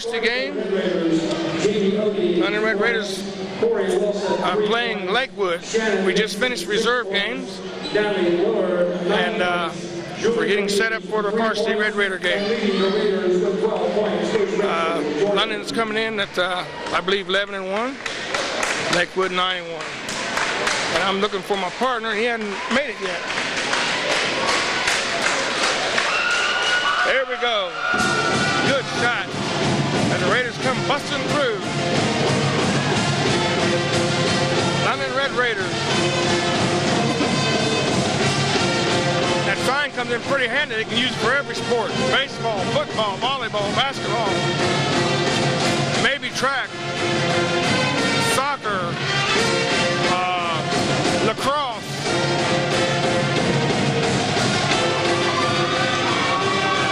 varsity game. London Red Raiders playing Lakewood. We just finished reserve games, and we're getting set up for the varsity Red Raider game. London's coming in at, I believe, 11-1. Lakewood 9-1. And I'm looking for my partner, and he hasn't made it yet. There we go. Good shot. As the Raiders come busting through. London Red Raiders. That sign comes in pretty handy. They can use it for every sport. Baseball, football, volleyball, basketball. Maybe track. Soccer. Lacrosse.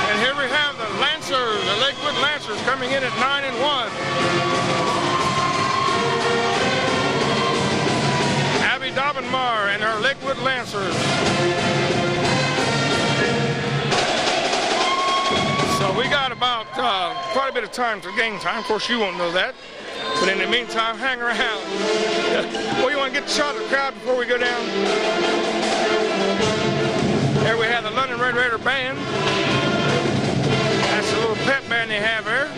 And here we have the Lancers, the Lakewood Lancers coming in at 9-1. Abby Dobbinmar and her Lakewood Lancers. So we got about quite a bit of time for game time. Of course, you won't know that. But in the meantime, hang around. Well, you want to get the shot of the crowd before we go down? There we have the London Red Raider band. That's a little pep band they have there.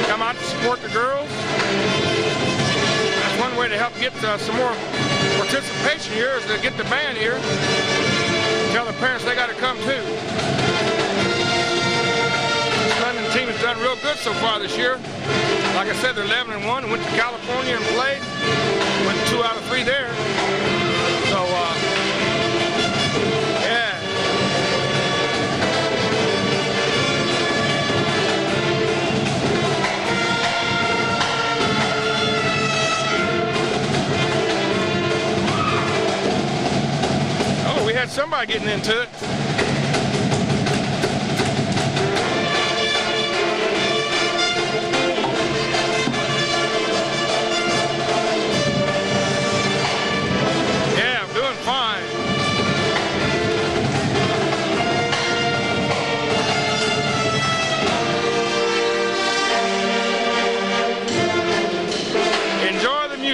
Come out to support the girls. That's one way to help get some more participation here, is to get the band here. Tell the parents they got to come too. This London team has done real good so far this year. Like I said, they're 11-1. Went to California and played. Went 2 out of 3 there. So, yeah. Oh, we had somebody getting into it.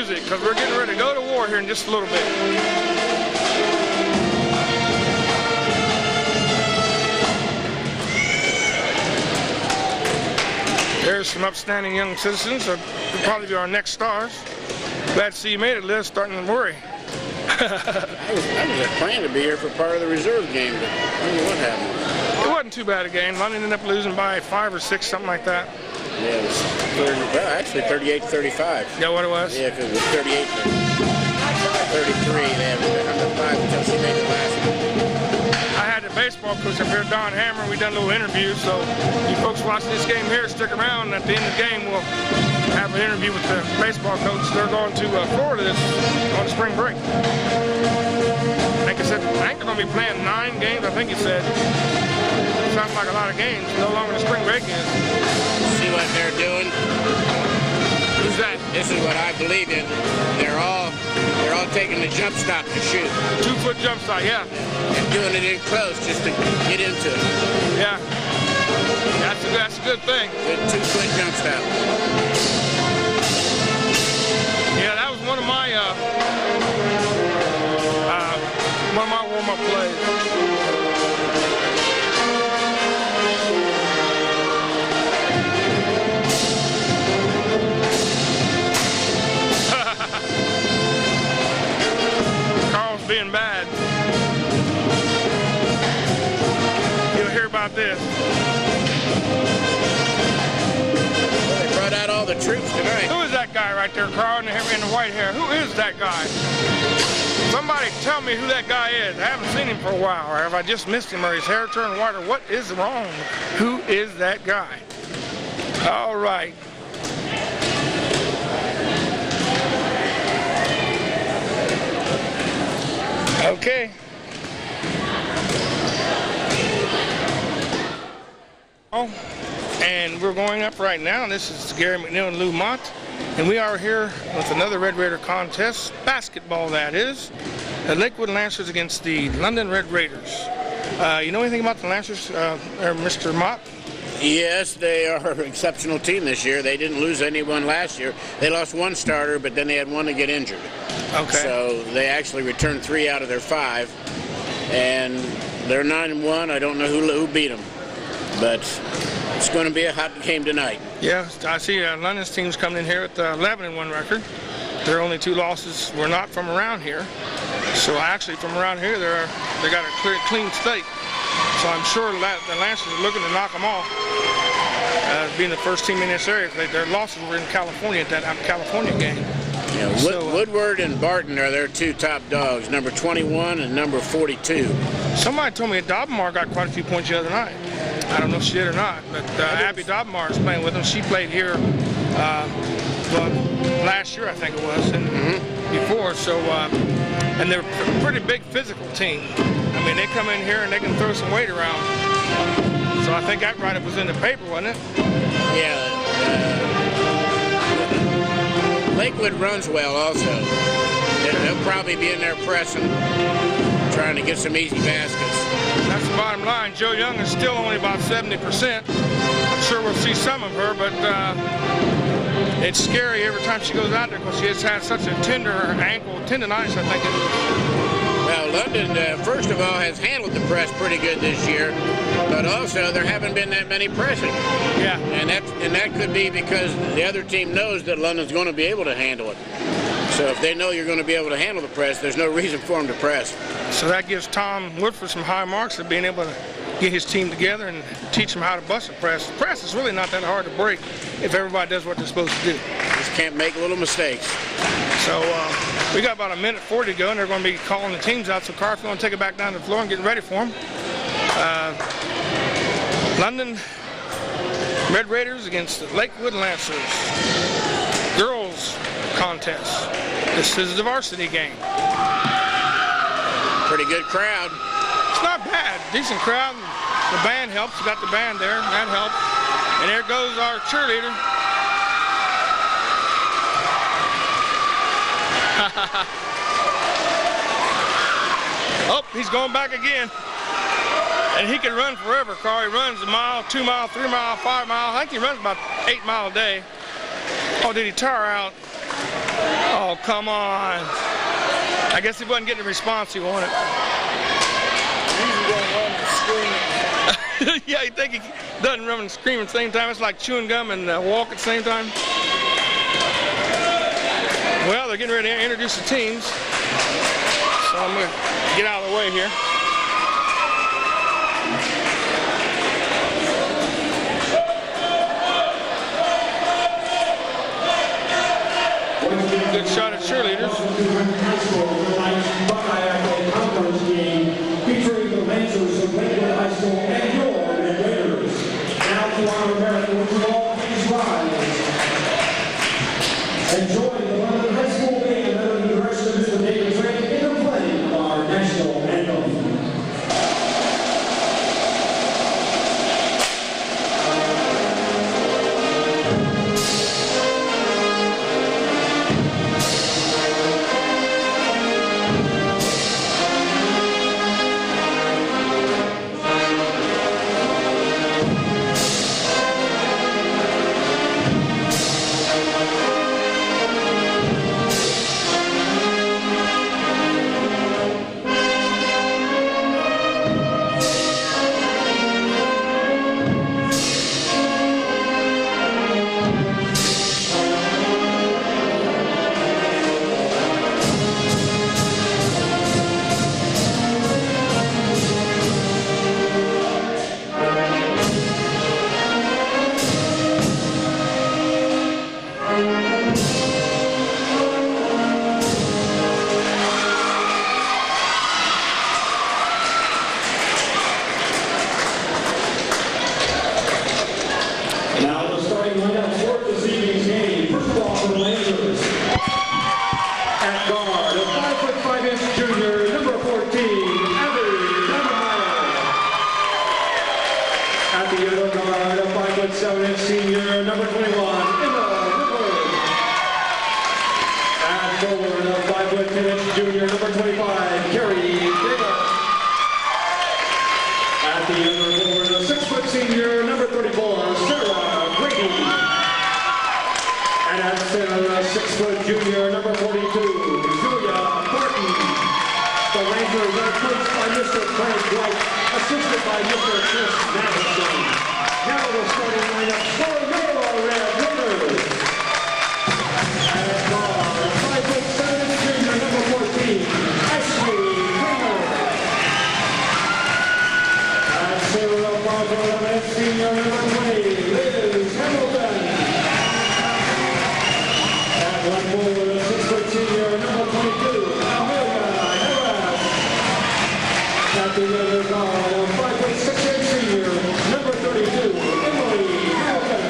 Because we're getting ready to go to war here in just a little bit. There's some upstanding young citizens that will probably be our next stars. Glad to see you made it, Liz. Starting to worry. I was planning to be here for part of the reserve game, but I don't know what happened. It wasn't too bad a game. London ended up losing by 5 or 6, something like that. Yeah, it was actually 38-35. Yeah, what it was? Yeah, because it was 38-33. They had 105 until she made the last one. I had the baseball coach up here, Don Hammer. We done a little interview, so you folks watching this game here, stick around. At the end of the game, we'll have an interview with the baseball coach. They're going to Florida on spring break. Like I said, I think they're going to be playing 9 games, I think he said. Sounds like a lot of games. No longer the spring break is. See what they're doing? Who's that? This is what I believe in. They're all taking the jump stop to shoot. 2-foot jump stop, yeah. And doing it in close just to get into it. Yeah. That's a good thing. Good 2-foot jump stop. Yeah, that was one of my warm-up plays. Being bad. You'll hear about this. Well, they brought out all the troops tonight. Who is that guy right there, Carl, in the white hair? Who is that guy? Somebody tell me who that guy is. I haven't seen him for a while, or have I just missed him, or his hair turned white, or what is wrong? Who is that guy? All right. Okay. Oh, and we're going up right now. This is Gary McNeil and Lou Mott, and we are here with another Red Raider contest, basketball that is. The Lakewood Lancers against the London Red Raiders. You know anything about the Lancers, Mr. Mott? Yes, they are an exceptional team this year. They didn't lose anyone last year. They lost one starter, but then they had one to get injured. Okay. So they actually returned 3 out of their 5, and they're 9-1. I don't know who beat them, but it's going to be a hot game tonight. Yeah, I see London's team's coming in here with 11-1 record. Their only 2 losses were not from around here. So actually from around here, they got a clean slate. So I'm sure that the Lancers are looking to knock them off, being the first team in this area. Their losses were in California at that California game. Yeah, Woodward and Barton are their 2 top dogs, number 21 and number 42. Somebody told me that Dobmar got quite a few points the other night. I don't know if she did or not, but Abby Dobmar is playing with them. She played here last year, I think it was, and before. So, and they're a pretty big physical team. I mean, they come in here and they can throw some weight around. So I think that write-up was in the paper, wasn't it? Yeah. Lakewood runs well also. They'll probably be in there pressing, trying to get some easy baskets. That's the bottom line. Joe Young is still only about 70%. I'm sure we'll see some of her, but it's scary every time she goes out there because she has had such a tender ankle, tendonitis, I think it is. Well, London, first of all, has handled the press pretty good this year, but also there haven't been that many pressing. Yeah. And that could be because the other team knows that London's going to be able to handle it. So if they know you're going to be able to handle the press, there's no reason for them to press. So that gives Tom Woodford some high marks of being able to get his team together and teach them how to bust a press. The press is really not that hard to break if everybody does what they're supposed to do. Just can't make little mistakes. So we got about 1:40 to go, and they're going to be calling the teams out. So Carfield's going to take it back down to the floor and getting ready for them. London Red Raiders against the Lakewood Lancers. Girls contest. This is the varsity game. Pretty good crowd. It's not bad. Decent crowd. The band helps. We got the band there. That helps. And there goes our cheerleader. Oh, he's going back again. And he can run forever, Carl. He runs 1 mile, 2 mile, 3 mile, 5 mile. I think he runs about 8 miles a day. Oh, did he tire out? Oh, come on. I guess he wasn't getting the response he wanted. Yeah, you think he doesn't run and scream at the same time? It's like chewing gum and walk at the same time. Well, they're getting ready to introduce the teams. So I'm going to get out of the way here. Good shot at cheerleaders. Featuring the Lancers of Lakewood High School and your Red Raiders. Now to our American football, please rise. And join the London High School band under the direction of Mr. David Frank in the playing of our national anthem. Senior number 21, Emma Woodward. And forward of 5'10" junior number 25, Carrie Digger. At the other forward of 6-foot senior, number 34, Sarah Brady. And at center, 6-foot junior, number 42, Julia Barton. The Rangers are coached by Mr. Frank White, assisted by Mr. Chris Madison. Now the starting lineup for your Red Raiders. And at guard, 5'7" junior, number 14, Ashley Kramer. At center, 5'11" senior, number 20, Liz Hamilton. At one forward, 6-foot senior, number 22, Amelia Harris. At the other guard, 5'6" senior, number 32, Emily Hamilton.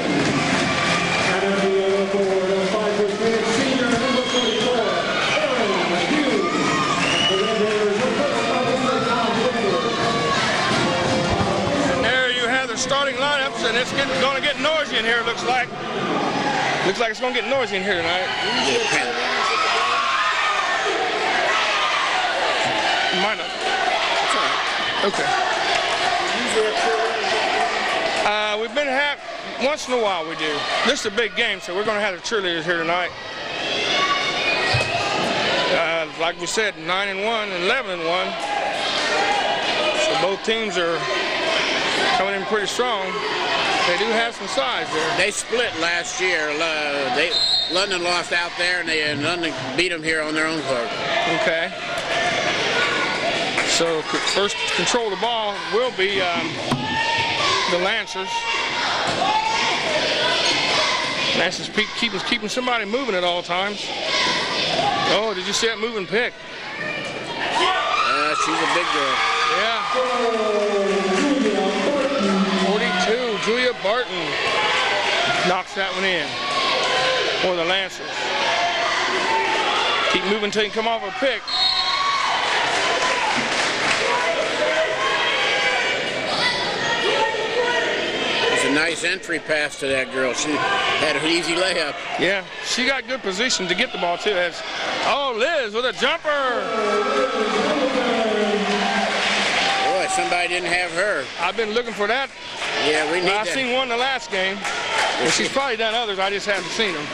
And at the other forward, 5'8" senior, number 44, Aaron Hughes. The Red Raiders are coached by Mr. Tom Whitworth. There you have the starting lineups, and it's going to get noisy in here, looks like. Looks like it's going to get noisy in here tonight. Might not. Okay. We've been once in a while we do. This is a big game, so we're going to have the cheerleaders here tonight. Like we said, 9-1 and 11-1. So both teams are coming in pretty strong. They do have some size there. They split last year. London lost out there, and London beat them here on their own court. Okay. So first control of the ball will be the Lancers. Lancers keeping somebody moving at all times. Oh, did you see that moving pick? She's a big girl. Yeah. 42, Julia Barton knocks that one in for the Lancers. Keep moving until you come off a pick. It's a nice entry pass to that girl. She had an easy layup. Yeah, she got good position to get the ball too. Oh, Liz with a jumper. Boy, somebody didn't have her. I've been looking for that. Yeah, we need that. I seen one the last game. And she's probably done others. I just haven't seen them.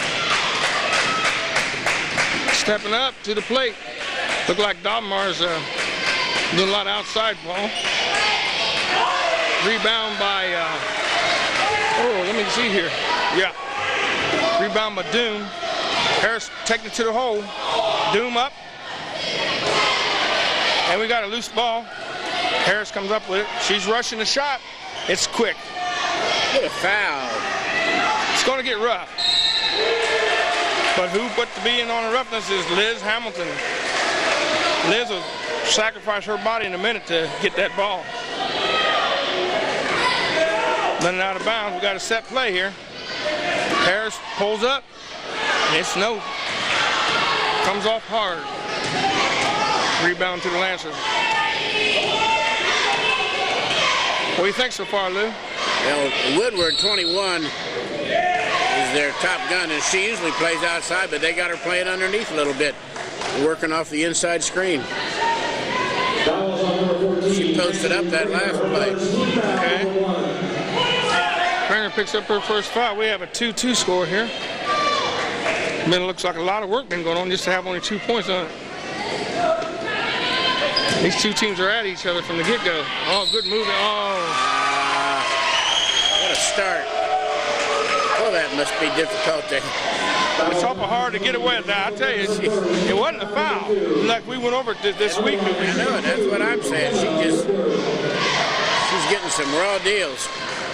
Stepping up to the plate. Look like Dobmar's doing a lot of outside ball. Rebound by, let me see here. Yeah. Rebound by Doom. Harris taking it to the hole. Doom up. And we got a loose ball. Harris comes up with it. She's rushing the shot. It's quick. What a foul. It's going to get rough. But who but to be in on the roughness is Liz Hamilton. Liz will sacrifice her body in a minute to get that ball. Running out of bounds. We got a set play here. Harris pulls up. It's no. Comes off hard. Rebound to the Lancers. What do you think so far, Lou? Well, Woodward, 21, is their top gun, and she usually plays outside, but they got her playing underneath a little bit, working off the inside screen. She posted up that last play. Okay. Kramer picks up her first foul. We have a 2-2 score here. I mean, it looks like a lot of work been going on just to have only 2 points on it. These two teams are at each other from the get-go. Oh, good movement. Oh. What a start. Oh, that must be difficult there. It's awful hard to get away with that. I tell you, it wasn't a foul. Like we went over it this week. I know, that's what I'm saying. She's getting some raw deals.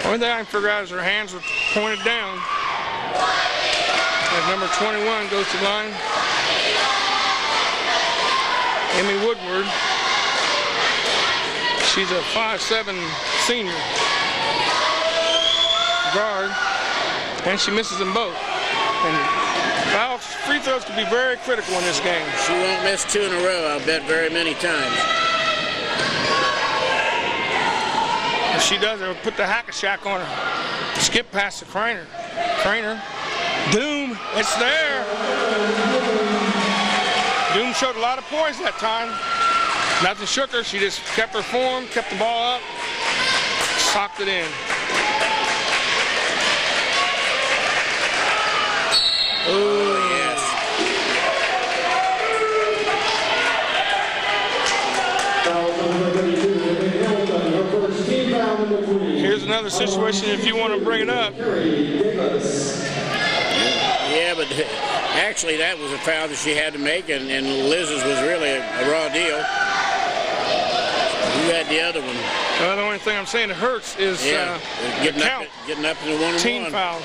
Only thing I can figure out is her hands were pointed down. As number 21 goes to the line. Emmy Woodward. She's a 5'7" senior guard, and she misses them both. And free throws can be very critical in this game. She won't miss 2 in a row, I'll bet, very many times. If she does, it'll put the hack-a-shack on her. Skip past the Krainer. Doom, it's there. Doom showed a lot of poise that time. Nothing shook her. She just kept her form, kept the ball up. socked it in. Oh, yes. Here's another situation if you want to bring it up. Yeah, but actually that was a foul that she had to make, and Liz's was really a raw deal. You had the other one. The only thing I'm saying that hurts is getting up to the 1-1. Team fouls.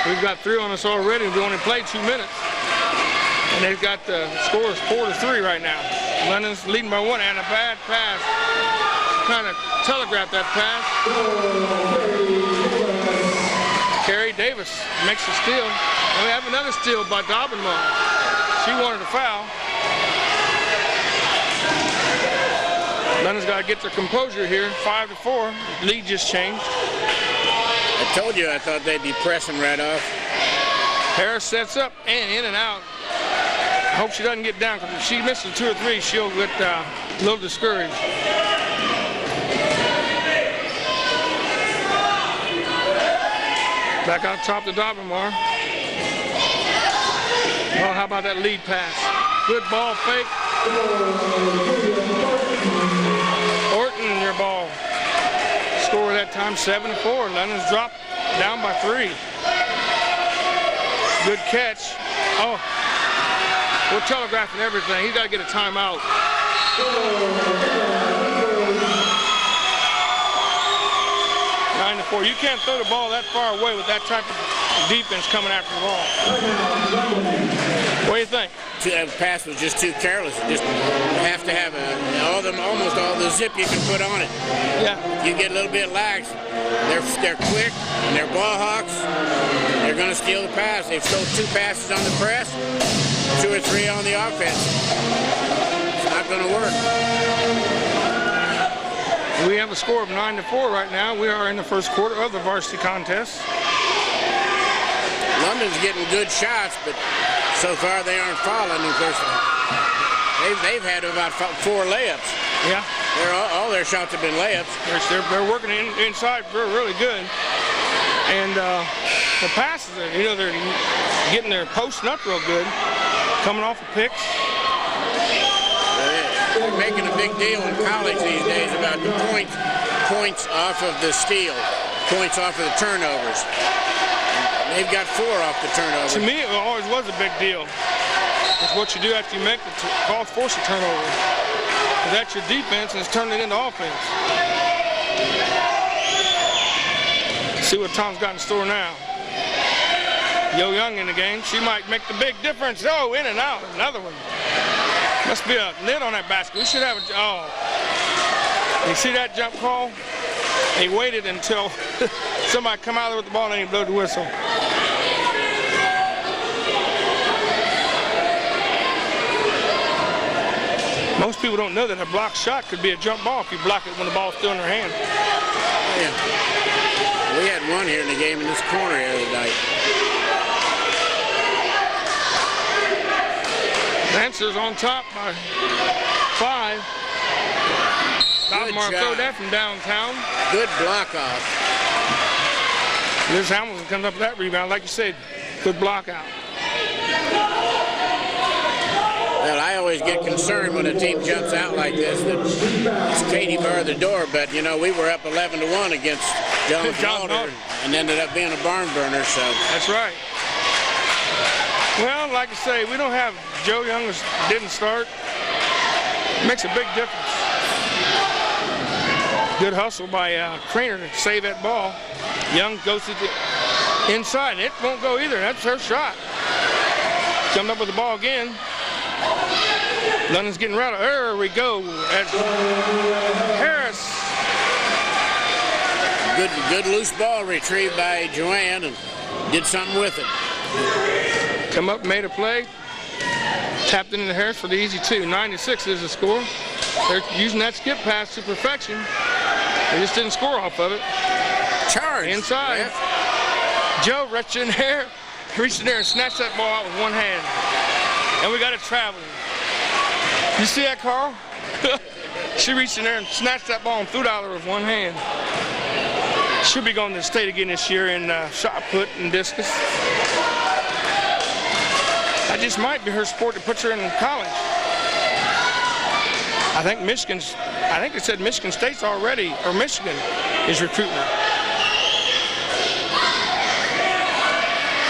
We've got 3 on us already. We've only played 2 minutes. And they've got the scores 4-3 right now. London's leading by 1, and a bad pass. Kind of telegraphed that pass. Carrie Davis makes a steal. And we have another steal by Dobbenmar. She wanted a foul. London's got to get their composure here. 5-4. Lead just changed. I told you I thought they'd be pressing right off. Harris sets up and in and out. I hope she doesn't get down, because if she misses 2 or 3, she'll get a little discouraged. Back out top to Dobbenmar. Well, how about that lead pass? Good ball fake. Orton, your ball. Score that time 7-4. London's dropped down by 3. Good catch. Oh, we're telegraphing everything. He's got to get a timeout. Four. You can't throw the ball that far away with that type of defense coming after the ball. What do you think? That pass was just too careless. You just have to have almost all the zip you can put on it. Yeah. You get a little bit lax. They're quick and they're ball hawks. They're going to steal the pass. They've stole 2 passes on the press, 2 or 3 on the offense. It's not going to work. We have a score of 9-4 right now. We are in the first quarter of the varsity contest. London's getting good shots, but so far they aren't falling. Of course, they've had about 4 layups. Yeah. All their shots have been layups. They're working inside really good. And the passes, they're getting their posting up real good, coming off of picks. They're making a big deal in college these days about the points off of the steal, points off of the turnovers. They've got 4 off the turnovers. To me, it always was a big deal. It's what you do after you make the call, force a turnover. That's your defense, and it's turning it into offense. See what Tom's got in store now. Yo Young in the game. She might make the big difference. Oh, in and out. Another one. Must be a lid on that basket. We should have a, you see that jump call? He waited until somebody come out there with the ball and he blew the whistle. Most people don't know that a blocked shot could be a jump ball if you block it when the ball's still in their hand. Yeah. We had one here in the game in this corner the other night. Lancers on top by 5. Dobbenmar throw that from downtown. Good block off. Liz Hamilton comes up with that rebound. Like you said, good block out. Well, I always get concerned when a team jumps out like this that it's Katie bar the door, but, we were up 11-1 against Jones Walter and ended up being a barn burner, so. That's right. Well, like I say, we don't have Joe Young who didn't start. Makes a big difference. Good hustle by Craner to save that ball. Young goes to the inside. It won't go either. That's her shot. Jumped up with the ball again. London's getting rattled. There we go. Harris. Good loose ball retrieved by Joanne and did something with it. Come up, made a play. Tapped into Harris for the easy 2. 9-6 is the score. They're using that skip pass to perfection. They just didn't score off of it. Charge. Inside. Ref. Joe reached in there and snatched that ball out with one hand. And we got it traveling. You see that, Carl? She reached in there and snatched that ball and threw it out of her with one hand. She'll be going to the state again this year in shot put and discus. That just might be her sport that puts her in college. I think they said Michigan State's already, or Michigan is recruiting her.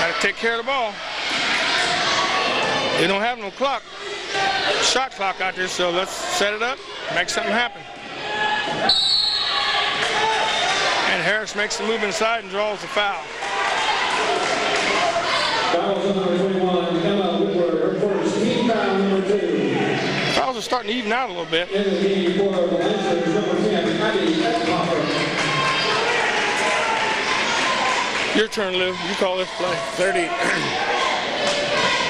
Got to take care of the ball. They don't have no clock, shot clock out there, so let's set it up, make something happen. And Harris makes the move inside and draws the foul. Foul number 21, Emma Woodward, her first team foul number 2. Fouls are starting to even out a little bit. In the game for the Lancers, number 10, Abby Ettenhofer. Your turn, Lou. You call this play.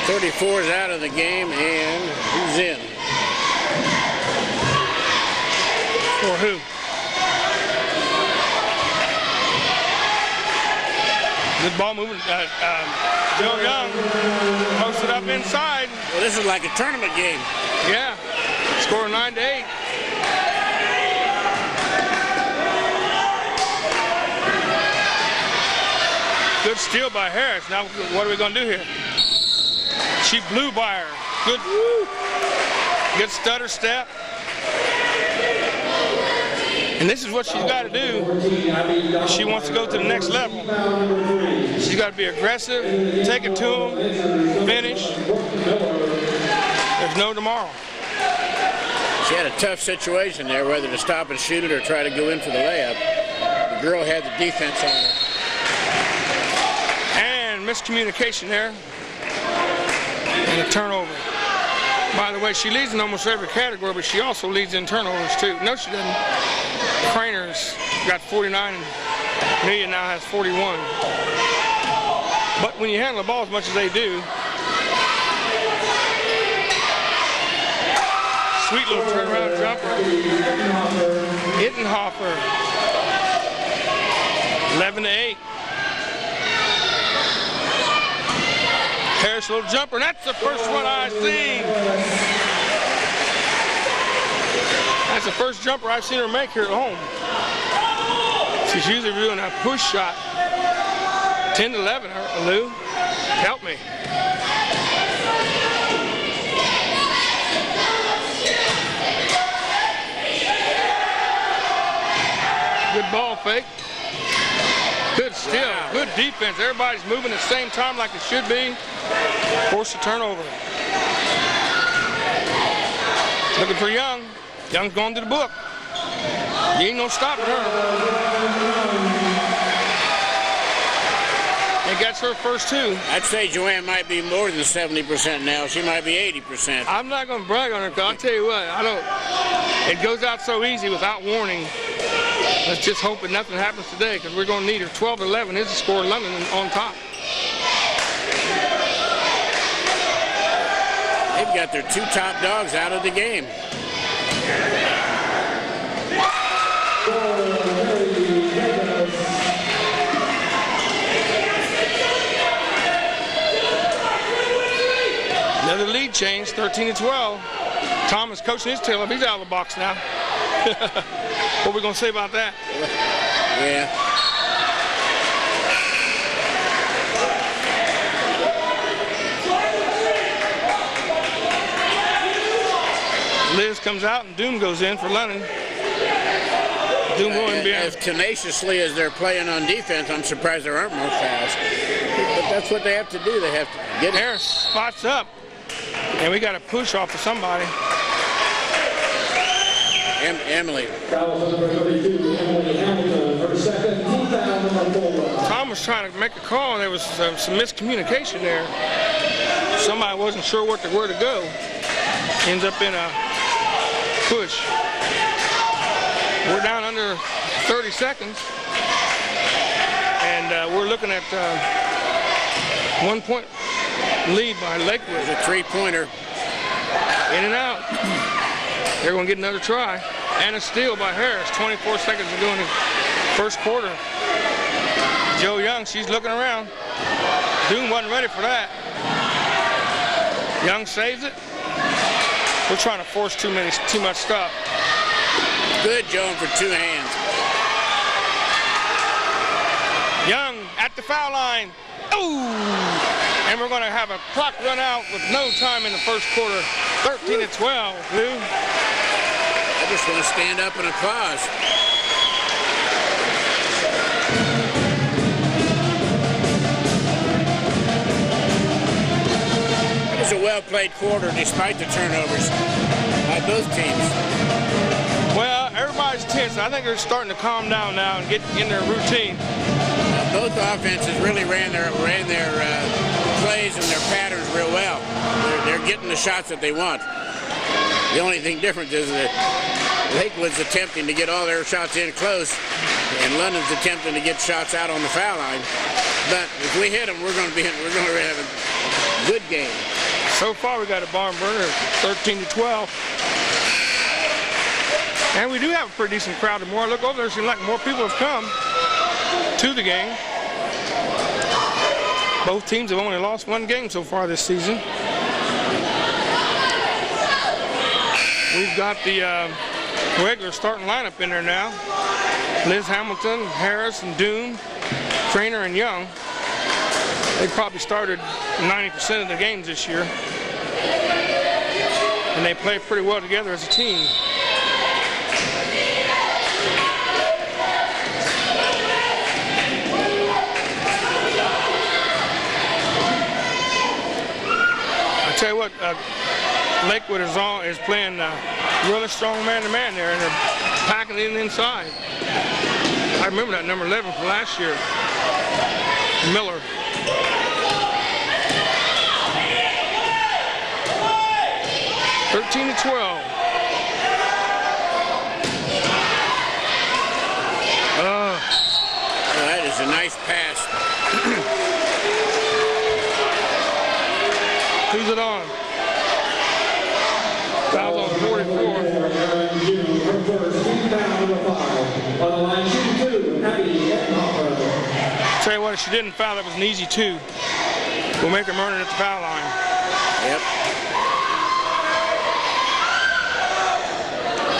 34 is out of the game, and who's in? For who? Good ball movement. Joe Young posted up inside. Well, this is like a tournament game. Yeah. Score 9-8. Good steal by Harris. Now, what are we going to do here? She blew by her. Good stutter step. And this is what she's got to do if she wants to go to the next level. She's got to be aggressive, take it to them, finish. There's no tomorrow. She had a tough situation there, whether to stop and shoot it or try to go in for the layup. The girl had the defense on her. And miscommunication there. And a turnover. By the way, she leads in almost every category, but she also leads in turnovers too. No, she doesn't. Crainer's got 49, and Amelia now has 41. But when you handle the ball as much as they do, sweet little turnaround jumper. Ittenhofer, 11-8. Harris little jumper, and that's the first one I've seen. That's the first jumper I've seen her make here at home. She's usually doing a push shot. 10-11, Lou. Help me. Good ball fake. Good steal. Wow. Good defense. Everybody's moving at the same time like it should be. Force a turnover. Looking for Young. Young's going to the book. You ain't no stopping her. And gets her first two. I'd say Joanne might be more than 70% now. She might be 80%. I'm not going to brag on her, because I'll tell you what, it goes out so easy without warning. Let's just hope that nothing happens today, because we're going to need her. 12-11 is the score. London on top. They've got their two top dogs out of the game. Another lead change, 13-12. Thomas coaching his tail up. He's out of the box now. What are we going to say about that? Yeah. Liz comes out and Doom goes in for London. Doom going behind. As tenaciously as they're playing on defense, I'm surprised there aren't more fouls. But that's what they have to do. They have to get Harris spots up. And we got a push off of somebody. Emily. Tom was trying to make a call, and there was some miscommunication there. Somebody wasn't sure where to go. Ends up in a push. We're down under 30 seconds. And we're looking at 1 point lead by Lakewood. There's a three-pointer. In and out. They're going to get another try. And a steal by Harris. 24 seconds to go in the first quarter. Joe Young, she's looking around. Doom wasn't ready for that. Young saves it. We're trying to force too much stuff. Good, Joan, for 2 hands. Young at the foul line. Oh! And we're going to have a clock run out with no time in the first quarter. 13-12, Lou. I just want to stand up and applause. It was a well-played quarter despite the turnovers by both teams. Well, everybody's tense. I think they're starting to calm down now and get in their routine. Both offenses really ran their plays and their patterns real well. They're getting the shots that they want. The only thing different is that Lakewood's attempting to get all their shots in close, and London's attempting to get shots out on the foul line. But if we hit them, we're going to have a good game. So far, we got a barn burner, 13-12. And we do have a pretty decent crowd. The more I look over there, it seems like more people have come to the game. Both teams have only lost 1 game so far this season. We've got the regular starting lineup in there now. Liz Hamilton, Harris, and Doom, Trainer, and Young. They probably started 90% of the games this year. And they play pretty well together as a team. I tell you what, Lakewood is playing really strong man-to-man there, and they're packing it inside. I remember that number 11 from last year, Miller. (13-12). That is a nice pass. Who's it on? Foul's on 44. Tell you what, if she didn't foul, that was an easy 2. We'll make them earn it at the foul line. Yep.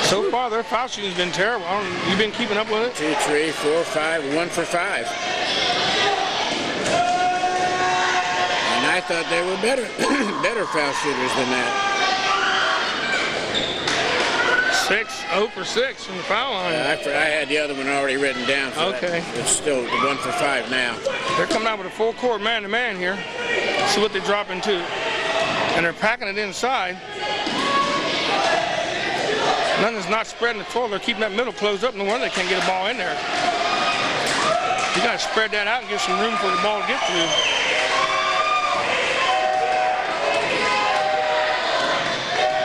So far, their foul shooting's been terrible. You've been keeping up with it? 2, 3, 4, 5, 1 for 5. And I thought they were better foul shooters than that. 0 for 6 from the foul line. I had the other one already written down. So okay. It's still 1 for 5 now. They're coming out with a full court man-to-man here. See what they drop into. And they're packing it inside. London's not spreading the floor. They're keeping that middle closed up. No wonder they can't get a ball in there. You got to spread that out and give some room for the ball to get through.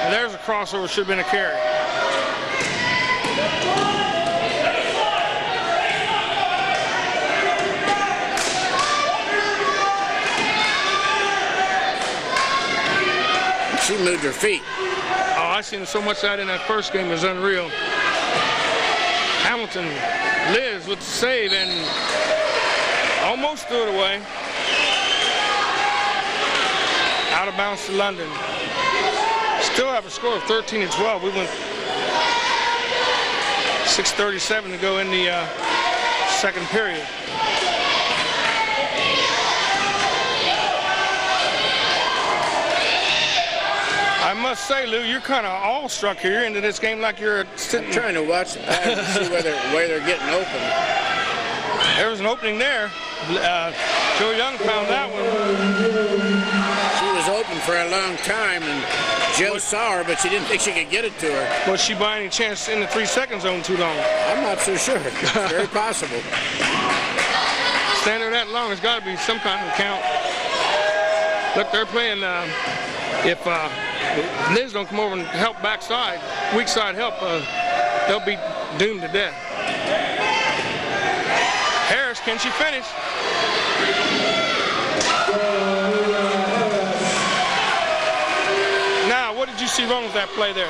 And there's a crossover. Should have been a carry. She moved her feet. Oh, I seen so much of that in that first game. It was unreal. Hamilton, Liz with the save and almost threw it away. Out of bounds to London. Still have a score of 13-12. We went 6:37 to go in the second period. I must say, Lou, you're kind of awestruck here. You're into this game like you're sitting. I'm trying to watch the pattern to see where they're getting open. There was an opening there. Joe Young found that one. She was open for a long time, and Joe saw her, but she didn't think she could get it to her. Was she by any chance in the 3-second zone too long? I'm not so sure. It's very possible. Standing there that long, there's got to be some kind of count. Look, they're playing. If Liz don't come over and help backside, weak side help, they'll be doomed to death. Harris, can she finish? Now, what did you see wrong with that play there?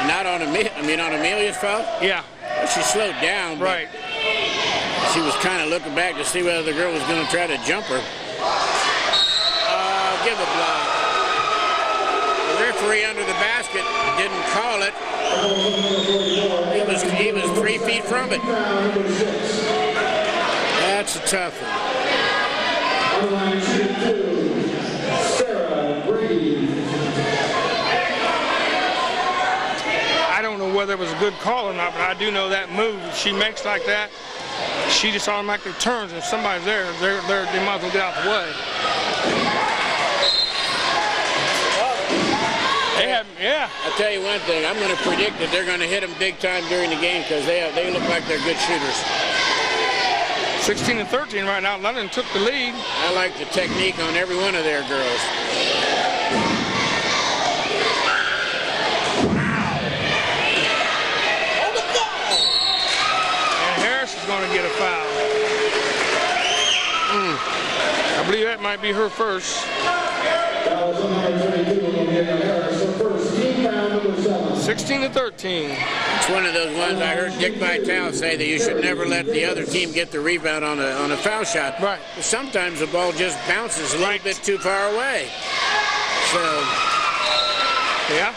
Not on Amelia's foul? Yeah. Well, she slowed down. Right. She was kind of looking back to see whether the girl was going to try to jump her. Give a block. The referee under the basket didn't call it. He was 3 feet from it. That's a tough one. I don't know whether it was a good call or not, but I do know that move she makes like that, she just automatically turns. If somebody's there, they might as well get out of the way. Yeah. I'll tell you one thing. I'm going to predict that they're going to hit them big time during the game because they look like they're good shooters. 16-13 right now. London took the lead. I like the technique on every one of their girls. And Harris is going to get a foul. I believe that might be her first. 16-13. It's one of those ones I heard Dick Vitale say that you should never let the other team get the rebound on a foul shot. Right. Sometimes the ball just bounces a little bit too far away. So. Yeah.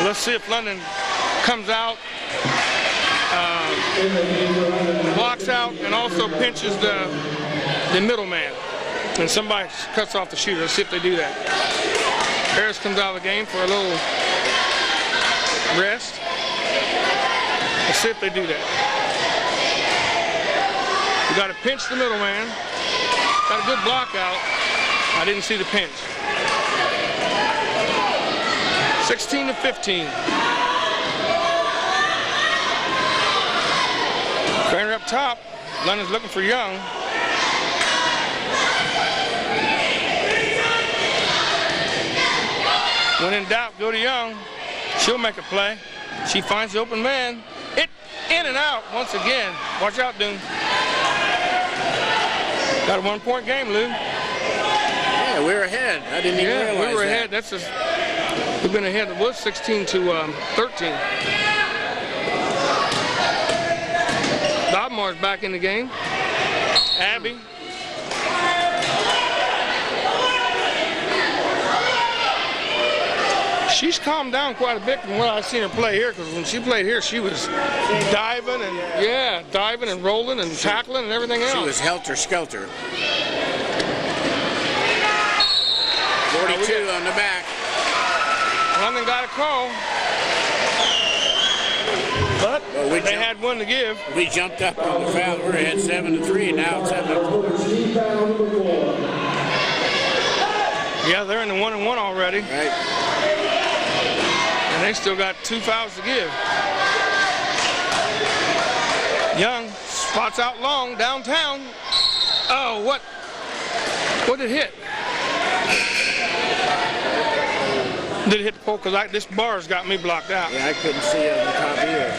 Let's see if London comes out, blocks out, and also pinches the middleman. And somebody cuts off the shooter. Let's see if they do that. Harris comes out of the game for a little rest. Let's see if they do that. We got to pinch the middleman. Got a good block out. I didn't see the pinch. 16-15. Trainer up top. London's looking for Young. When in doubt, go to Young. She'll make a play. She finds the open man. It in and out once again. Watch out, Doom. Got a 1-point game, Lou. Yeah, we're ahead. I didn't even realize we were ahead. That's just, we've been ahead. It was 16-13. Dobmar's back in the game. Abby. She's calmed down quite a bit from what I've seen her play here, because when she played here, she was diving and rolling and tackling and everything else. She was helter-skelter. 42 on the back. London got a call, but they had one to give. We jumped up on the foul. We're ahead 7-3, now 7-4. Yeah, they're in the 1-1 already. Right. And they still got 2 fouls to give. Young spots out long downtown. Oh, what did it hit? Did it hit the pole? Because this bar's got me blocked out. Yeah, I couldn't see it on the top either.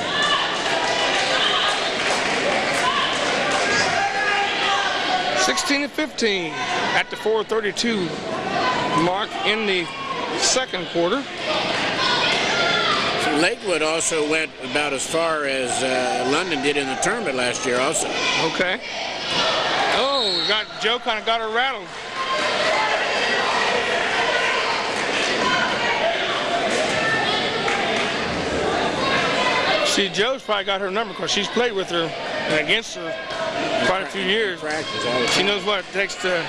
(16-15) at the 4:32 mark in the second quarter. Lakewood also went about as far as London did in the tournament last year also. Okay. Oh, Joe kind of got her rattled. See, Joe's probably got her number because she's played with her and against her quite a few years. She knows what it takes to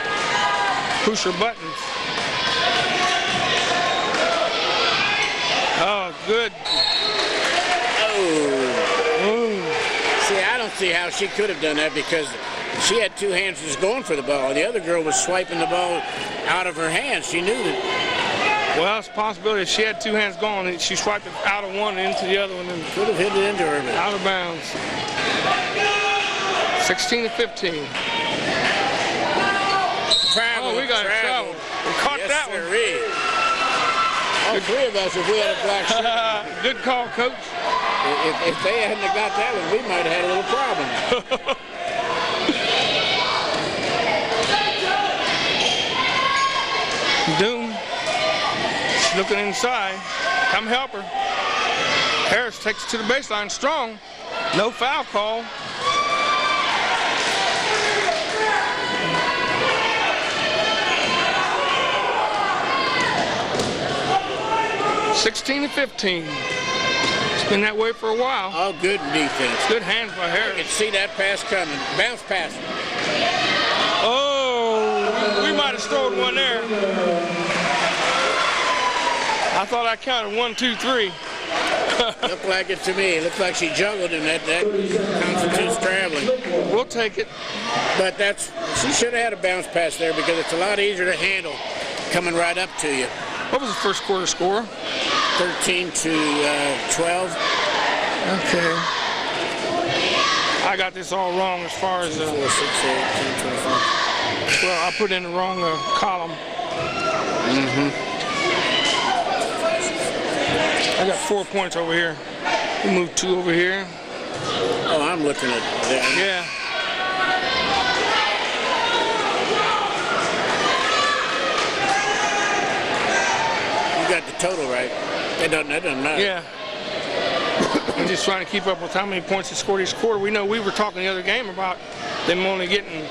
push her buttons. Oh, good. Oh. See, I don't see how she could have done that because she had 2 hands just going for the ball. The other girl was swiping the ball out of her hands. She knew that. Well, it's a possibility. She had 2 hands going, and she swiped it out of one and into the other one. And could have hit it into her. Out of bounds. 16-15. Travel, we got a travel. We caught that one. All 3 of us, if we had a black shirt. Good call, Coach. If they hadn't have got that one, we might have had a little problem. Doom. She's looking inside. Come help her. Harris takes it to the baseline strong. No foul call. 16-15. It's been that way for a while. All good defense. Good hands by You Harris. can see that pass coming. Bounce pass. Oh, we might have stolen one there. I thought I counted 1, 2, 3. Looked like it to me. Looked like she juggled, and that constitutes traveling. We'll take it. But she should have had a bounce pass there because it's a lot easier to handle coming right up to you. What was the first quarter score? 13-12. Okay. I got this all wrong as far as 4, 6, 8, 10, 25. well, I put in the wrong column. I got 4 points over here. We moved 2 over here. Oh, I'm looking at that. Yeah. You got the total right. That doesn't matter. Yeah. I'm just trying to keep up with how many points they scored each quarter. We know we were talking the other game about them only getting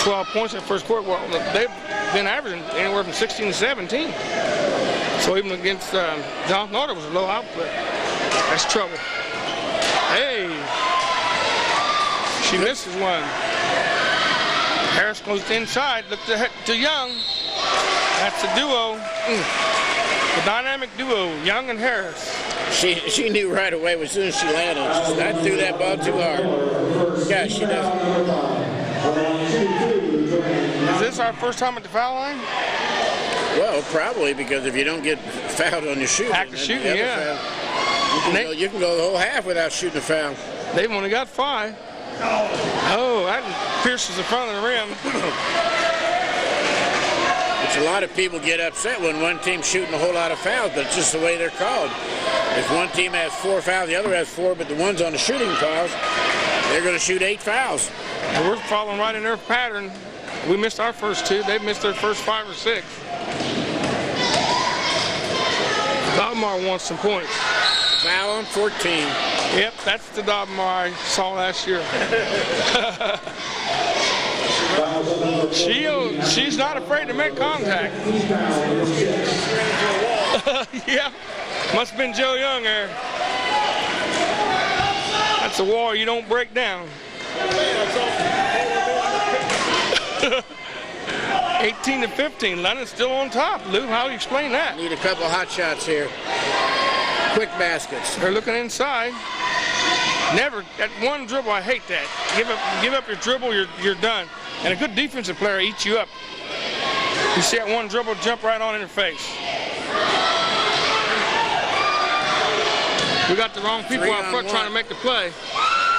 12 points in the first quarter. Well, they've been averaging anywhere from 16 to 17. So even against John Norton was a low output. That's trouble. Hey, she misses one. Harris goes inside, look to Young. That's the duo. The dynamic duo, Young and Harris. She knew right away as soon as she landed. I threw that ball too hard. Yeah, she does. Is this our first time at the foul line? Well, probably, because if you don't get fouled on your shooting, Active shooting, yeah. Foul, you can go the whole half without shooting a foul. They've only got 5. Oh, that pierces the front of the rim. Which a lot of people get upset when one team's shooting a whole lot of fouls, but it's just the way they're called. If one team has 4 fouls, the other has 4, but the one's on the shooting fouls, they're going to shoot 8 fouls. And we're following right in their pattern. We missed our first 2. They missed their first 5 or 6. Dobmar wants some points. Foul on 14. Yep, that's the Dobmar I saw last year. She's not afraid to make contact. Yeah, must have been Joe Young there. That's a wall you don't break down. 18-15. London's still on top. Lou, how do you explain that? Need a couple hot shots here. Quick baskets. They're looking inside. Never, that one dribble, I hate that. Give up your dribble, you're done. And a good defensive player eats you up. You see that one dribble jump right on in your face. We got the wrong people out front trying to make the play.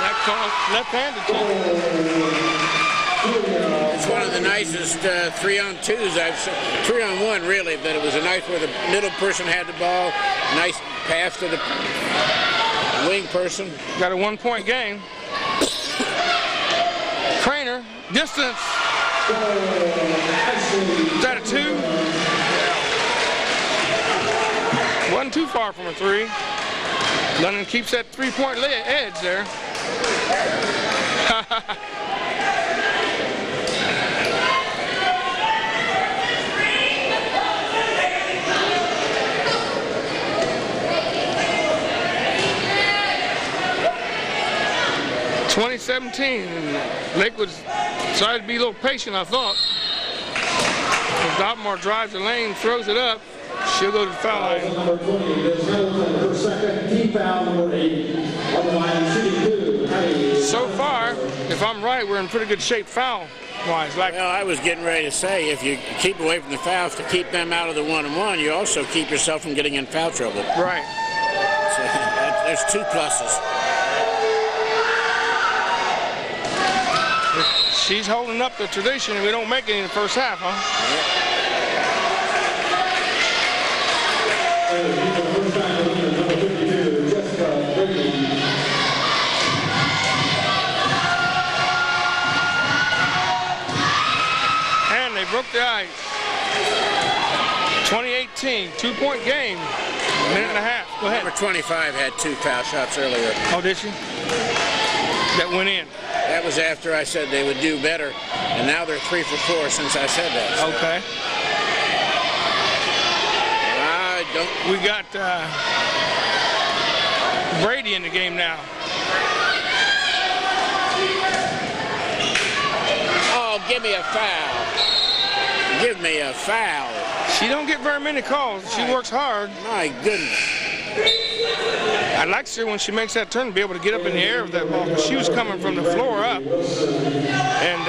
That cost left-handed to It's one of the nicest 3-on-2s I've seen. 3-on-1 really, but it was a nice where the middle person had the ball. Nice pass to the wing person. Got a 1-point game. Craner, distance. Is that a 2? Wasn't too far from a 3. London keeps that 3-point edge there. Lakewood decided to be a little patient, I thought. As Dobmar drives the lane, throws it up, she'll go to the foul line. Number 20, Ms. Hamilton, her second team foul, number 8. On the line, shooting 2. So far, if I'm right, we're in pretty good shape foul-wise. Well, I was getting ready to say, if you keep away from the fouls to keep them out of the 1-on-1, you also keep yourself from getting in foul trouble. Right. So there's 2 pluses. She's holding up the tradition, and we don't make it in the first half, huh? And they broke the ice. 2018, 2-point game. Minute and a half. Go ahead. Number 25 had 2 foul shots earlier. Oh, did she? That went in. That was after I said they would do better, and now they're 3 for 4 since I said that. So. Okay. We got Brady in the game now. Oh, give me a foul. Give me a foul. She don't get very many calls. She works hard. My goodness. I'd like to see her when she makes that turn to be able to get up in the air with that ball, because she was coming from the floor up, and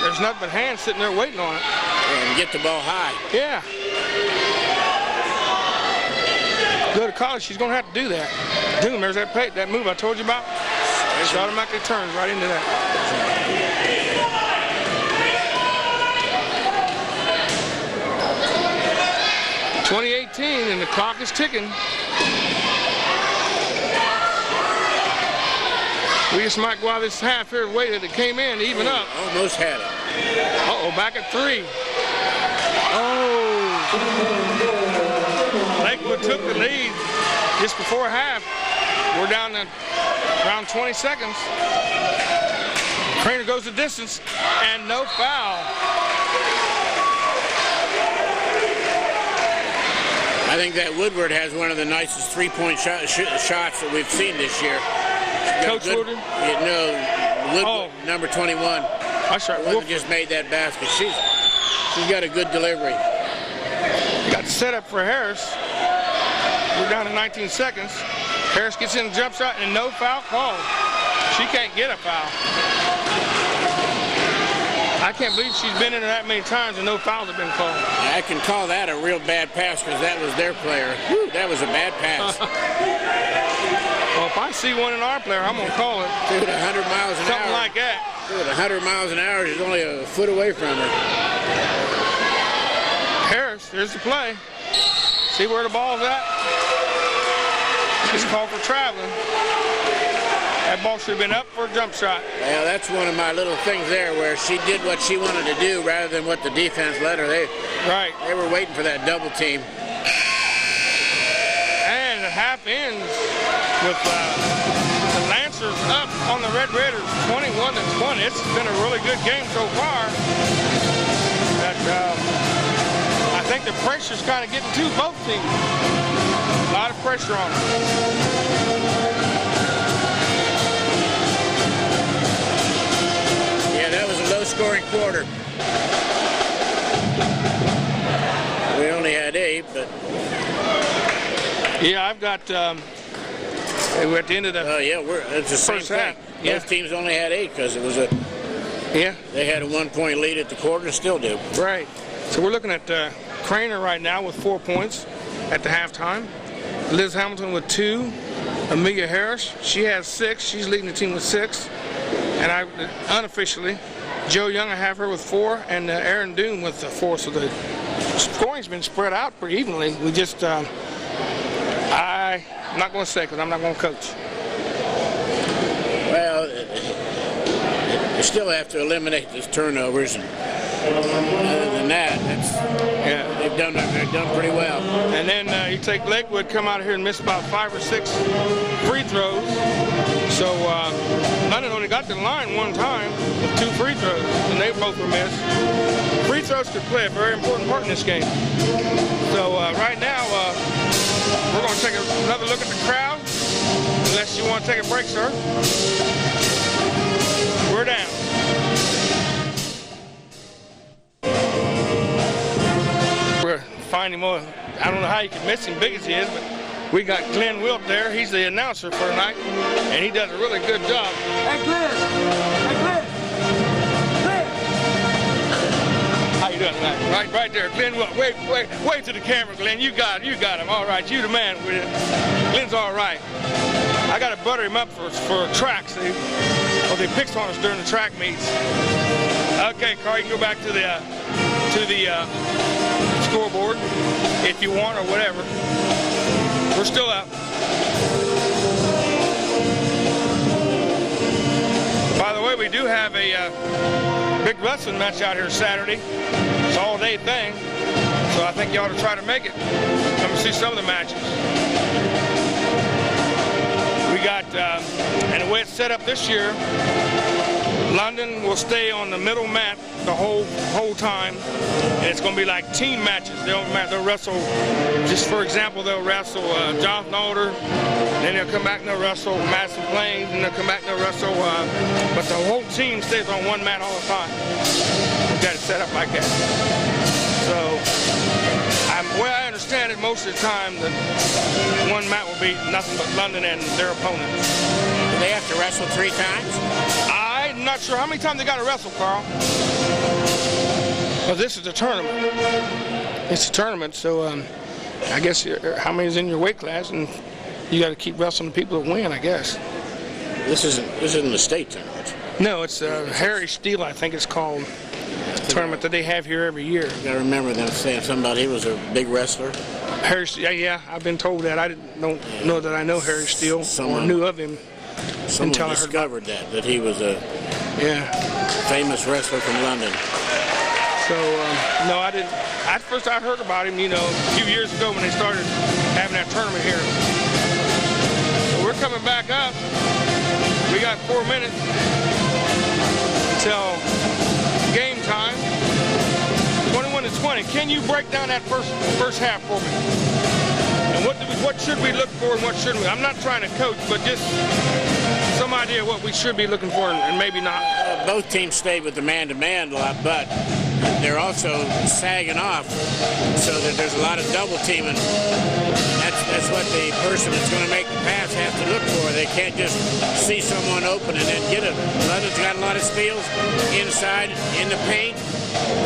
there's nothing but hands sitting there waiting on it. And get the ball high. Yeah. Go to college, she's going to have to do that. Boom, there's that move I told you about. She automatically turns right into that. 2018, and the clock is ticking. We just might go out this half here, wait till it came in, even up. Almost had it. Uh-oh, back at 3. Oh. Lakewood took the lead just before half. We're down to around 20 seconds. Craner goes the distance, and no foul. I think that Woodward has one of the nicest three-point shots that we've seen this year. Coach Woodward? Woodward, number 21. That's right. Woodward just made that basket. She's got a good delivery. Got the setup for Harris. We're down to 19 seconds. Harris gets in the jump shot, and no foul called. She can't get a foul. I can't believe she's been in there that many times and no fouls have been called. I can call that a real bad pass because that was their player. Whew, that was a bad pass. Well, if I see one in our player, I'm going to call it. Dude, 100 miles an hour. Something like that. Dude, 100 miles an hour. She's only a foot away from her. Harris, there's the play. See where the ball's at? She's called for traveling. That ball should have been up for a jump shot. Well, that's one of my little things there where she did what she wanted to do rather than what the defense let her. They were waiting for that double team. And the half ends with the Lancers up on the Red Raiders 21-20. It's been a really good game so far. I think the pressure's kind of getting to both teams. A lot of pressure on them. Scoring quarter. We only had 8, but yeah, I've got. We're at the end of the. It's the first same half. thing. Yeah. Both teams only had 8 because it was a. Yeah. They had a 1-point lead at the quarter, still do. Right. So we're looking at Craner right now with 4 points at the halftime. Liz Hamilton with 2. Amelia Harris, she has 6. She's leading the team with 6. And I unofficially. Joe Young, I have her with 4, and Aaron Doom with 4. So the scoring's been spread out pretty evenly. We just, I'm not going to say because I'm not going to coach. Well, you still have to eliminate these turnovers. And other than that, they've done pretty well. And then you take Lakewood, come out here and miss about 5 or 6 free throws. So London only got to the line one time with 2 free throws, and they both were missed. Free throws could play a very important part in this game. So right now, we're going to take another look at the crowd, unless you want to take a break, sir. We're down. We're finding more. I don't know how you can miss him, big as he is, but we got Glenn Wilt there. He's the announcer for tonight, and he does a really good job. Hey, Glenn! Hey, Glenn! Glenn! How you doing tonight? Right there, Glenn Wilt. Wait to the camera, Glenn. You got him. All right, you the man with it. Glenn's all right. I got to butter him up for track, see? Well, they picked on us during the track meets. Okay, Carl, you can go back to the scoreboard if you want or whatever. We're still up. By the way, we do have a big wrestling match out here Saturday. It's an all-day thing, so I think you ought to try to make it. Come and see some of the matches. We got, and the way it's set up this year, London will stay on the middle mat the whole time, and it's going to be like team matches. They'll wrestle, just for example, they'll wrestle Jonathan Alder, then they'll come back and they'll wrestle Madison Plains, and they'll come back and they'll wrestle, but the whole team stays on one mat all the time. We've got it set up like that. So, the way I understand it, most of the time, the one mat will be nothing but London and their opponents. Do they have to wrestle 3 times? I'm not sure. How many times they got to wrestle, Carl? Well, this is a tournament. It's a tournament, so I guess how many is in your weight class, and you got to keep wrestling the people that win, I guess. This isn't the state tournament. No, it's Harry Steele, I think it's called. Tournament that they have here every year. You gotta remember them saying somebody he was a big wrestler. Harry, yeah, I've been told that. I don't know that I know Harry Steele or knew of him until I discovered that he was a famous wrestler from London. So no, I didn't. At first, I heard about him, a few years ago when they started having that tournament here. So we're coming back up. We got 4 minutes until game time. 21-20. Can you break down that first half for me? And what should we look for and what shouldn't we? I'm not trying to coach, but just some idea what we should be looking for and maybe not. Both teams stayed with the man-to-man a lot, but they're also sagging off so that there's a lot of double teaming. That's what the person that's going to make the pass has to look for. They can't just see someone open and then get it. London's got a lot of steals inside in the paint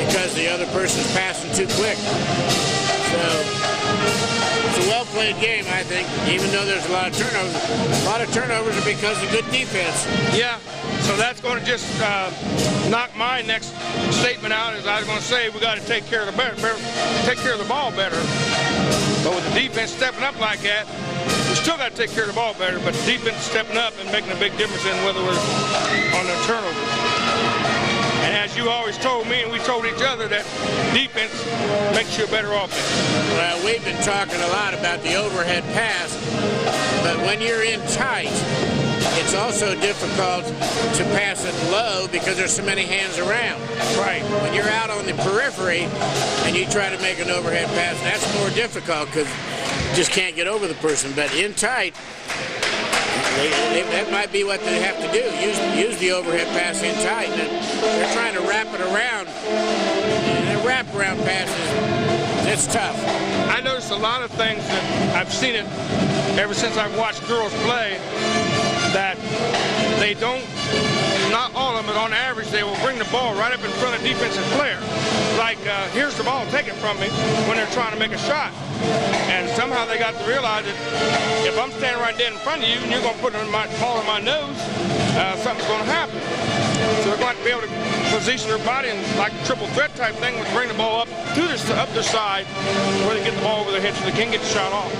because the other person's passing too quick. So it's a well-played game, I think, even though there's a lot of turnovers. A lot of turnovers are because of good defense. Yeah, so that's going to just knock my next statement out. As I was going to say, we got to take care of the ball better. But with the defense stepping up like that, we still got to take care of the ball better. But the defense stepping up and making a big difference in whether we're on the turnover. And as you always told me, and we told each other, that defense makes you a better offense. Well, we've been talking a lot about the overhead pass, but when you're in tight, it's also difficult to pass it low because there's so many hands around. Right. When you're out on the periphery and you try to make an overhead pass, that's more difficult because you just can't get over the person. But in tight, that might be what they have to do, use the overhead pass in tight. And they're trying to wrap it around, and the wrap-around passes, it's tough. I noticed a lot of things that I've seen it ever since I've watched girls play, that they don't, not all of them, but on average, they will bring the ball right up in front of defensive player. Like, here's the ball, take it from me, when they're trying to make a shot. And somehow they got to realize that if I'm standing right there in front of you and you're going to put my ball in my nose, something's going to happen. So they're going to be able to position their body and like a triple threat type thing, would bring the ball up to up their side where they get the ball over their head so they can get the shot off.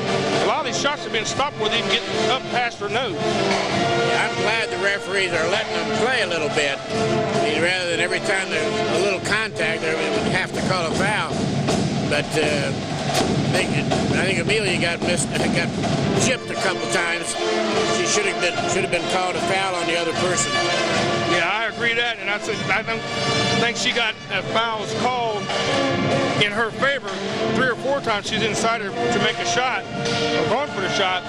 A lot of these shots have been stopped where they can get up past their nose. I'm glad the referees are letting them play a little bit. I mean, rather than every time there's a little contact, they would have to call a foul. But I think Amelia got chipped a couple times. She should have been called a foul on the other person. Yeah, I agree that, and I don't think she got fouls called in her favor 3 or 4 times. She's inside her to make a shot, or going for the shot,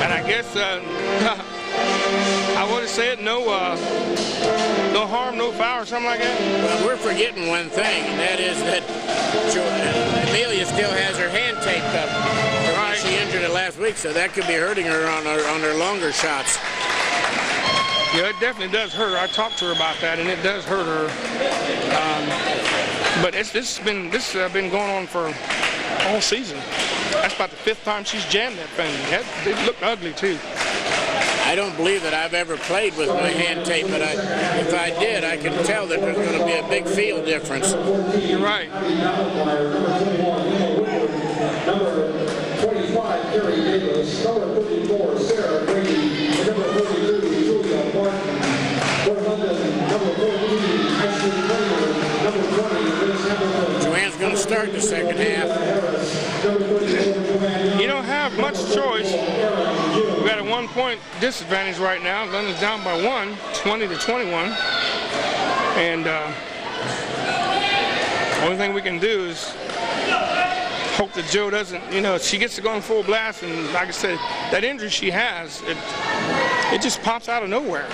and I guess I would have said no harm, no foul, or something like that. Well, we're forgetting one thing, and that is that Amelia still has her hand taped up. Right. She injured it last week, so that could be hurting her on her longer shots. Yeah, it definitely does hurt her. I talked to her about that, and it does hurt her. But this has been going on for all season. That's about the 5th time she's jammed that thing. It looked ugly too. I don't believe that I've ever played with my hand tape, but if I did, I can tell that there's going to be a big feel difference. You're right. Number 25, Gary Davis. Number 34, Sarah Brady. Number 32, Julia Martin. For London, number 14, Ashley Kramer. Number 20, Liz Hamilton. Joanne's going to start the second half. You don't have much choice. We've got a 1-point disadvantage right now. London's down by 1, 20-21. And only thing we can do is hope that Joe doesn't, you know, she gets to go in full blast, and like I said, that injury she has, it just pops out of nowhere.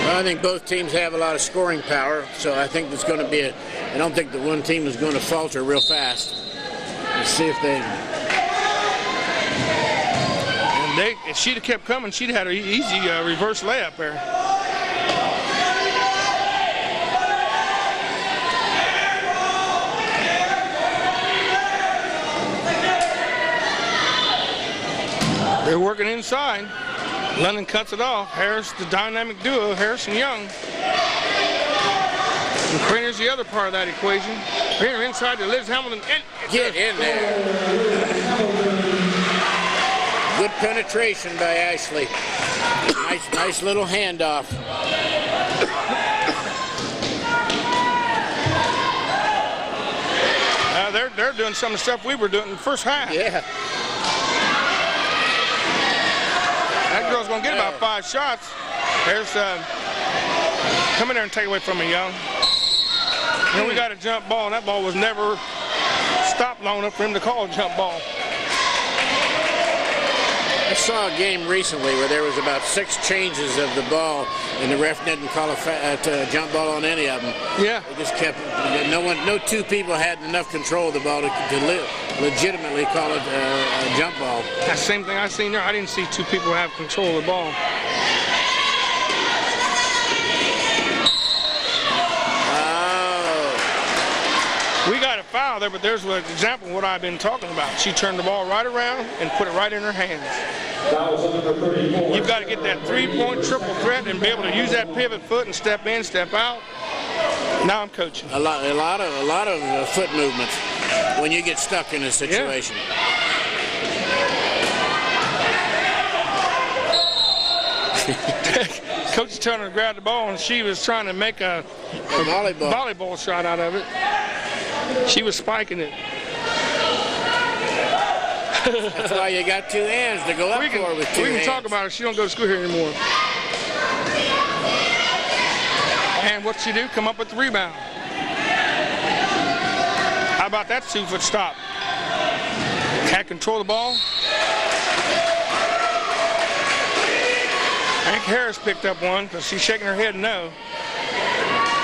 Well, I think both teams have a lot of scoring power, so I think there's going to be I don't think that one team is going to falter real fast. Let's see if they... And if she'd have kept coming, she'd have had an easy reverse layup there. They're working inside. London cuts it off. Harris, the dynamic duo, Harris and Young. And Crainer's the other part of that equation. Crainer inside to Liz Hamilton. Get in there. Good penetration by Ashley. Nice little handoff. They're doing some of the stuff we were doing in the first half. Yeah. That girl's going to get about 5 shots. There's, come in there and take away from me, Young. You know, we got a jump ball, and that ball was never stopped long enough for him to call a jump ball. I saw a game recently where there was about 6 changes of the ball, and the ref didn't call a jump ball on any of them. Yeah. They just kept, no 2 people had enough control of the ball to legitimately call it a jump ball. That same thing I seen there. I didn't see 2 people have control of the ball. We got a foul there, but there's an example of what I've been talking about. She turned the ball right around and put it right in her hands. You've got to get that 3-point triple threat and be able to use that pivot foot and step in, step out. Now I'm coaching. A lot of foot movements when you get stuck in a situation. Coach is telling her to grab the ball, and she was trying to make a volleyball shot out of it. She was spiking it. That's why you got 2 hands to go up for with 2 hands. We can talk about it. She don't go to school here anymore. And what'd she do? Come up with the rebound. How about that 2-foot stop? Can't control the ball. I think Harris picked up one because she's shaking her head no.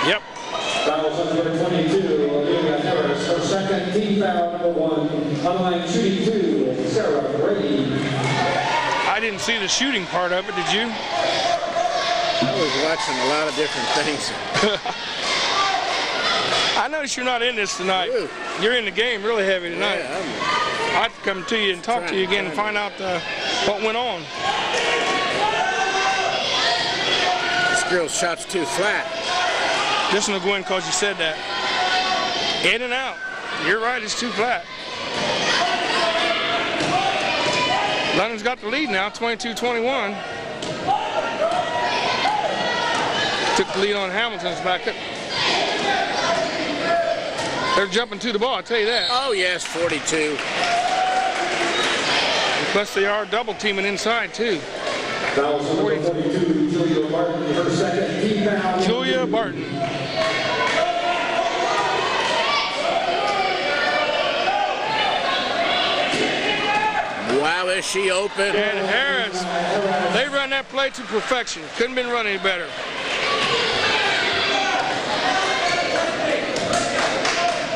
Yep. Foul number 22, Olivia Harris. Her second team foul, number 1. Unline shooting 2, Sarah Brady. I didn't see the shooting part of it, did you? I was watching a lot of different things. I noticed you're not in this tonight. Ooh. You're in the game really heavy tonight. Yeah, I'd come to you and talk to you again and find out what went on. This girl's shot's too flat. This one will go in because you said that. In and out. You're right, it's too flat. London's got the lead now, 22-21. Took the lead on Hamilton's back up. They're jumping to the ball, I'll tell you that. Oh, yes, 42. Plus they are double teaming inside, too. Foul number 42, Julia Barton. Her second team foul. Julia Barton. Wow, is she open? And Harris, they run that play to perfection. Couldn't been run any better.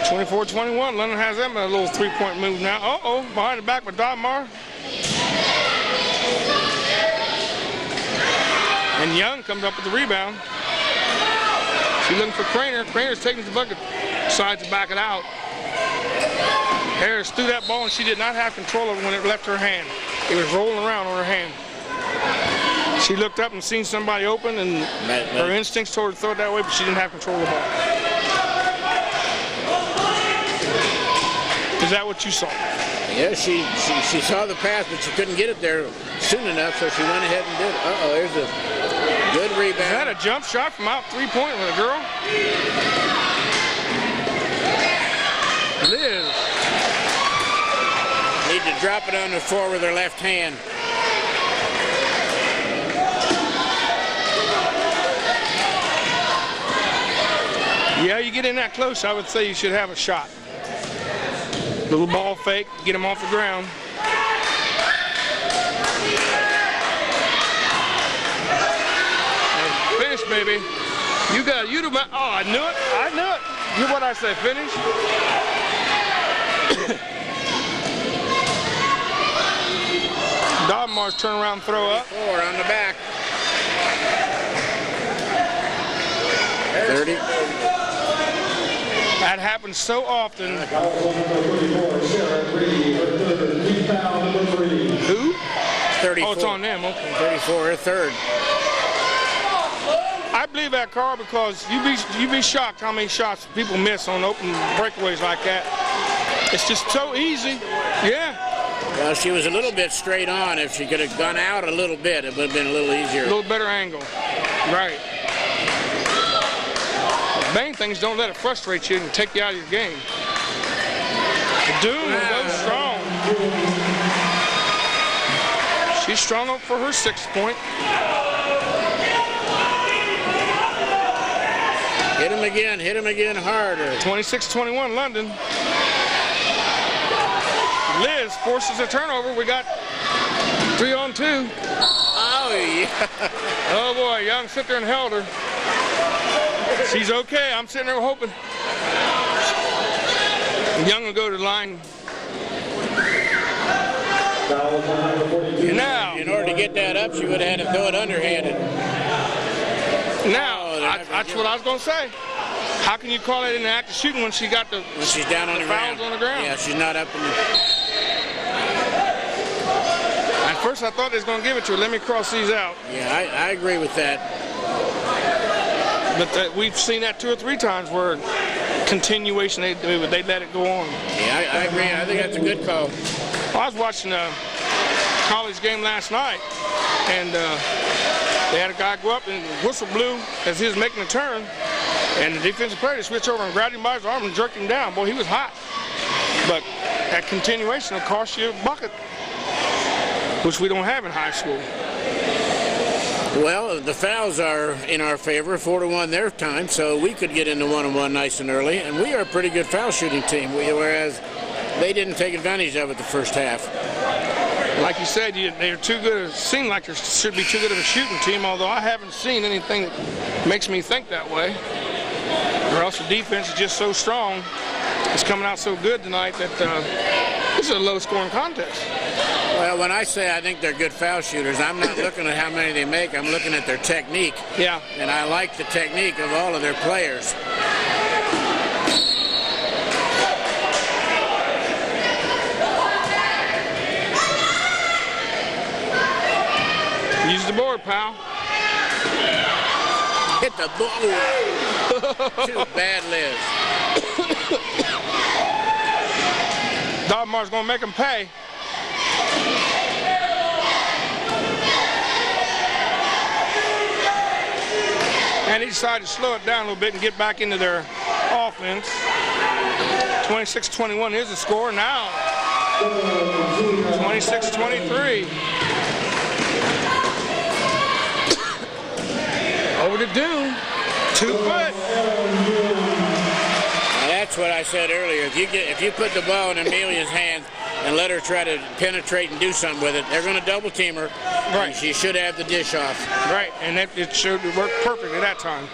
(24-21). London has them a little 3-point move now. Uh-oh, behind the back with Dotmar. And Young comes up with the rebound. She's looking for Crainer. Crainer's taking the bucket, decides to back it out. Harris threw that ball, and she did not have control of it when it left her hand. It was rolling around on her hand. She looked up and seen somebody open, and her instincts told her to throw it that way, but she didn't have control of the ball. Is that what you saw? Yeah, she saw the pass, but she couldn't get it there soon enough, so she went ahead and did it. Uh-oh, there's a good rebound. Is that a jump shot from out 3-point with a girl? Liz. Need to drop it on the floor with her left hand. Yeah, you get in that close, I would say you should have a shot. Little ball fake, get him off the ground. And finish, baby. You got you do my. Oh, I knew it. I knew it. You what I say? Finish. Dodmar's turn around, throw up. 4 on the back. 30. That happens so often. Who? 34. Oh, it's on them. Okay. 34, a third. I believe that, Carl, because you'd be shocked how many shots people miss on open breakaways like that. It's just so easy. Yeah. Well, she was a little bit straight on. If she could have gone out a little bit, it would have been a little easier. A little better angle. Right. The main thing is don't let it frustrate you and take you out of your game. Doom goes strong. She's strong up for her 6th point. Hit him again harder. 26-21 London. Liz forces a turnover. We got 3 on 2. Oh, yeah. Oh, boy. Young sit there and held her. She's okay. I'm sitting there hoping. Young will go to the line. Now. In order to get that up, she would have had to throw it underhanded. Now, that's what I was going to say. How can you call it an act of shooting when she got the when she's down on the fouls ground? On the ground? Yeah, she's not up in the... At first, I thought they was going to give it to her. Let me cross these out. Yeah, I agree with that. But we've seen that 2 or 3 times where continuation, they let it go on. Yeah, I agree. I think that's a good call. Well, I was watching a college game last night, and they had a guy go up and the whistle blew as he was making a turn, and the defensive player switched over and grabbed him by his arm and jerked him down. Boy, he was hot. But that continuation will cost you a bucket, which we don't have in high school. Well, the fouls are in our favor, 4-1 their time, so we could get into 1-1 nice and early, and we are a pretty good foul shooting team, whereas they didn't take advantage of it the first half. Like you said, they're too good. It seemed like there should be too good of a shooting team, although I haven't seen anything that makes me think that way. Or else the defense is just so strong. It's coming out so good tonight that this is a low-scoring contest. Well, when I say I think they're good foul shooters, I'm not looking at how many they make. I'm looking at their technique. Yeah. And I like the technique of all of their players. Use the board, pal. Hit the ball. Too bad, Liz. Dogmar's going to make them pay. And he decided to slow it down a little bit and get back into their offense. 26-21 is the score now. 26-23. Over to Doom. 2 foot. Now that's what I said earlier. If you put the ball in Amelia's hands and let her try to penetrate and do something with it, they're going to double team her. Right. She should have the dish off. Right, and it should work perfectly that time.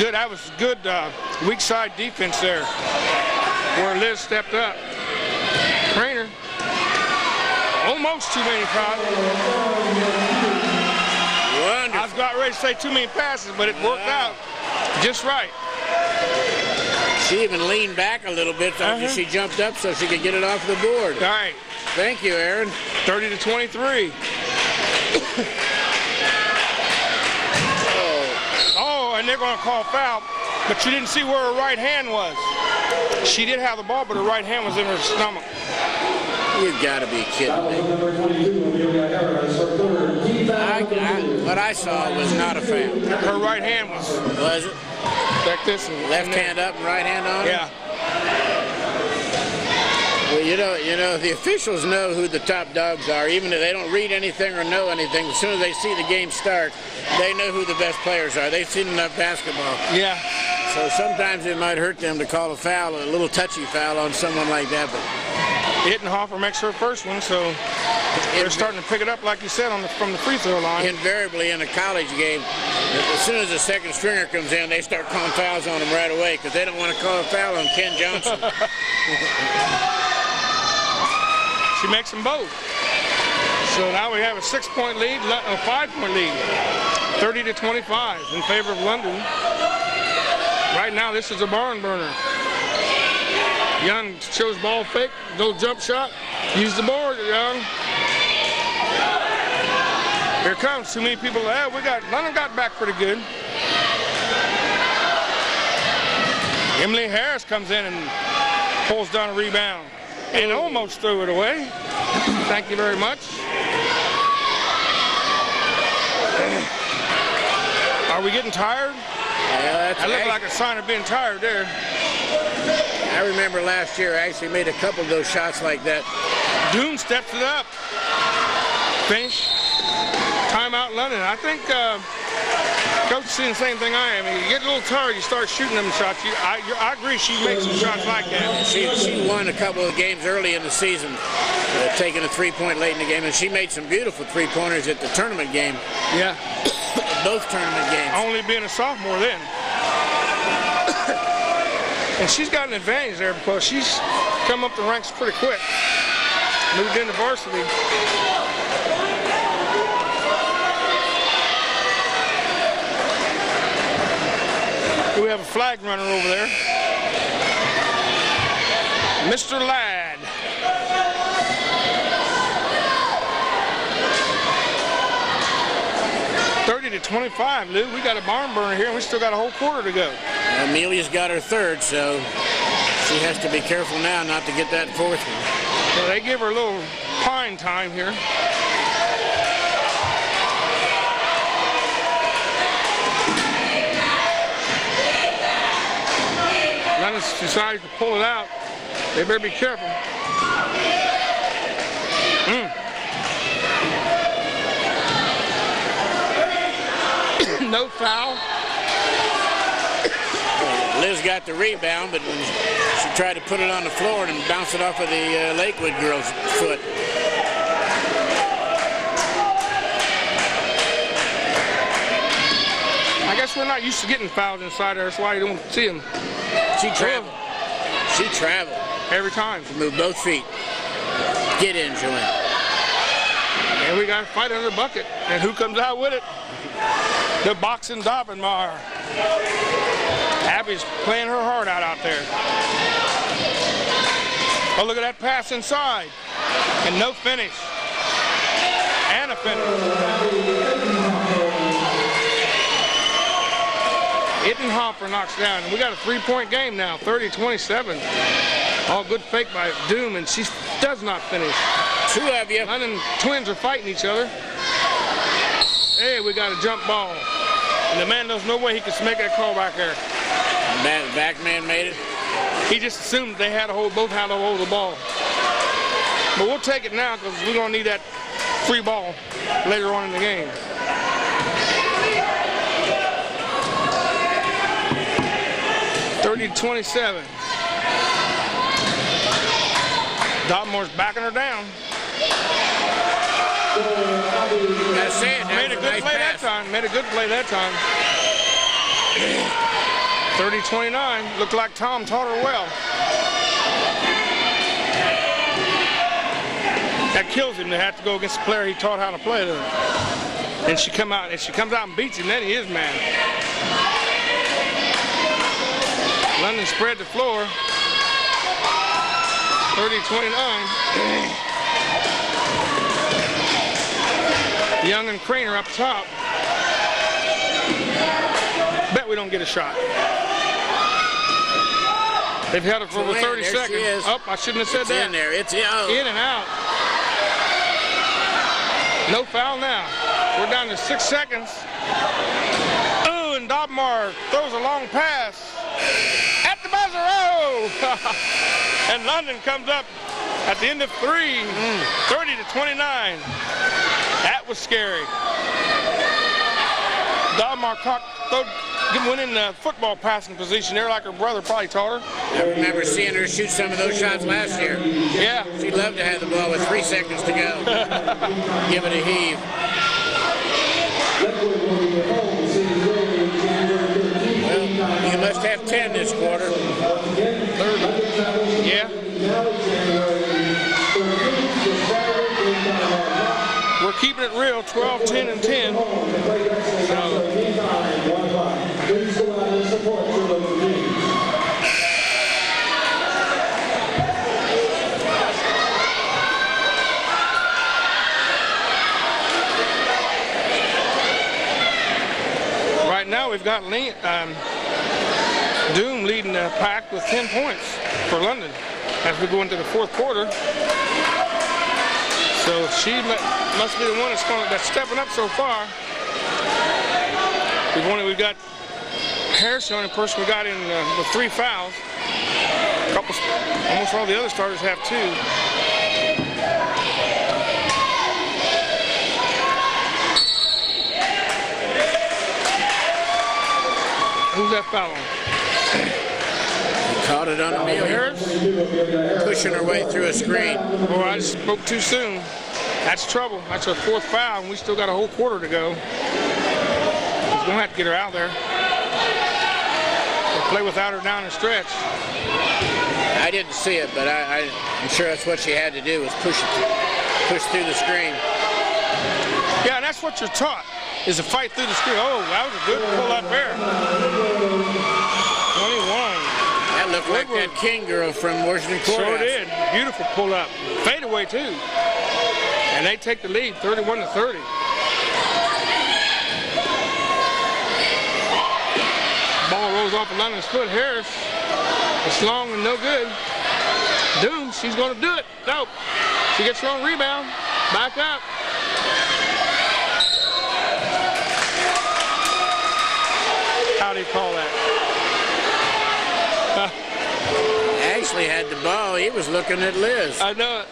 Good. That was good weak side defense there, where Liz stepped up. Trainer. Almost too many passes. Wonderful. I was about ready to say too many passes, but it worked out just right. She even leaned back a little bit after she jumped up so she could get it off the board. All right. Thank you, Aaron. 30-23. Oh, and they're going to call foul, but you didn't see where her right hand was. She did have the ball, but her right hand was in her stomach. You've got to be kidding me. What I saw was not a foul. Her right hand was. Was it? Like this. Left hand up and right hand on? Yeah. Well, you know, the officials know who the top dogs are, even if they don't read anything or know anything. As soon as they see the game start, they know who the best players are. They've seen enough basketball. Yeah. So sometimes it might hurt them to call a foul, a little touchy foul on someone like that. But Ittenhofer makes her first one, so they're starting to pick it up, like you said, from the free throw line. Invariably in a college game, as soon as the second stringer comes in, they start calling fouls on them right away because they don't want to call a foul on Ken Johnson. She makes them both. So now we have a 6-point lead, a 5-point lead, 30-25 in favor of London. Right now, this is a barn burner. Young shows ball fake, little jump shot. Use the board, Young. Here comes too many people. London got back pretty good. Emily Harris comes in and pulls down a rebound and almost threw it away. Thank you very much. Are we getting tired? Yeah, I look like a sign of being tired there. I remember last year I actually made a couple of those shots like that. Doom steps it up. Finish. Timeout London. I think Coach is seeing the same thing I am. You get a little tired, you start shooting them shots. I agree she makes some shots like that. She won a couple of games early in the season, taking a three-point late in the game, and she made some beautiful three-pointers at the tournament game. Yeah. Both tournament games. Only being a sophomore then. And she's got an advantage there because she's come up the ranks pretty quick. Moved into varsity. We have a flag runner over there. Mr. Ladd. (30-25), Lou. We got a barn burner here, and we still got a whole quarter to go. Amelia's got her third, so she has to be careful now not to get that fourth one. So they give her a little pine time here. London's decided to pull it out. They better be careful. No foul. Liz got the rebound, but when she tried to put it on the floor and bounce it off of the Lakewood girl's foot. I guess we're not used to getting fouled inside there. That's why you don't see them. She traveled. She traveled. Every time. She moved both feet. Get in, Joanne. And we got a fight under the bucket. And who comes out with it? The boxing Dobbenmeyer. Abby's playing her heart out there. Oh, look at that pass inside. And no finish. And a finish. Ittenhofer knocks down. And we got a three-point game now, 30-27. All good fake by Doom, and she does not finish. Two of you. London twins are fighting each other. Hey, we got a jump ball. And the man knows no way he could make that call back there. Back man made it. He just assumed they had both had a hold of the ball. But we'll take it now because we're going to need that free ball later on in the game. (30-27). Dobmore's backing her down. That's it. Made a good play that time. Made a good play that time. 30-29. Looked like Tom taught her well. That kills him to have to go against a player he taught how to play to. And she comes out and beats him, then he is mad. London spread the floor. 30-29. Young and Craner up top. Bet we don't get a shot. They've held it for over 30 seconds. Oh, I shouldn't have said that. In there. It's in and out. No foul now. We're down to 6 seconds. Ooh, and Dobmar throws a long pass. At the buzzer. Oh! And London comes up at the end of 3, 30-29. That was scary. Dalmar went in the football passing position there like her brother probably taught her. I remember seeing her shoot some of those shots last year. Yeah. She'd love to have the ball with 3 seconds to go. Give it a heave. Well, you must have 10 this quarter. Yeah. We're keeping it real, 12, 10, and 10. Right now we've got Doom leading the pack with 10 points for London as we go into the fourth quarter. So she must be the one that's stepping up so far. We've got Harris, the only person we got in with 3 fouls. Almost all the other starters have 2. Who's that foul on? Caught it on Amelia. Harris? Pushing her way through a screen. Oh, I just spoke too soon. That's trouble. That's her 4th foul, and we still got a whole quarter to go. He's going to have to get her out there. We'll play without her down the stretch. I didn't see it, but I'm sure that's what she had to do, was push through the screen. Yeah, and that's what you're taught, is to fight through the screen. Oh, that was a good pull up there. 21. That looked like that King girl from Washington Courthouse. Sure did. Beautiful pull up. Fade away, too. And they take the lead, 31-30. Ball rolls off of London's foot. Harris, it's long and no good. Doom, she's going to do it. Nope. She gets her own rebound. Back up. How do you call that? Ashley had the ball. He was looking at Liz. I know it.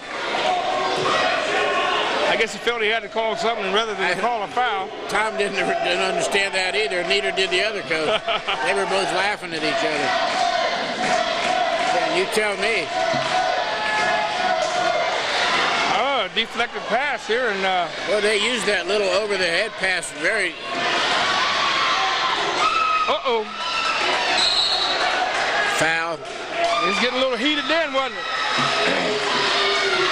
I guess he felt he had to call something rather than call a foul. Tom didn't understand that either. Neither did the other coach. They were both laughing at each other. You tell me. Oh, deflected pass here, and well, they used that little over-the-head pass very. Uh-oh. Foul. It was getting a little heated then, wasn't it?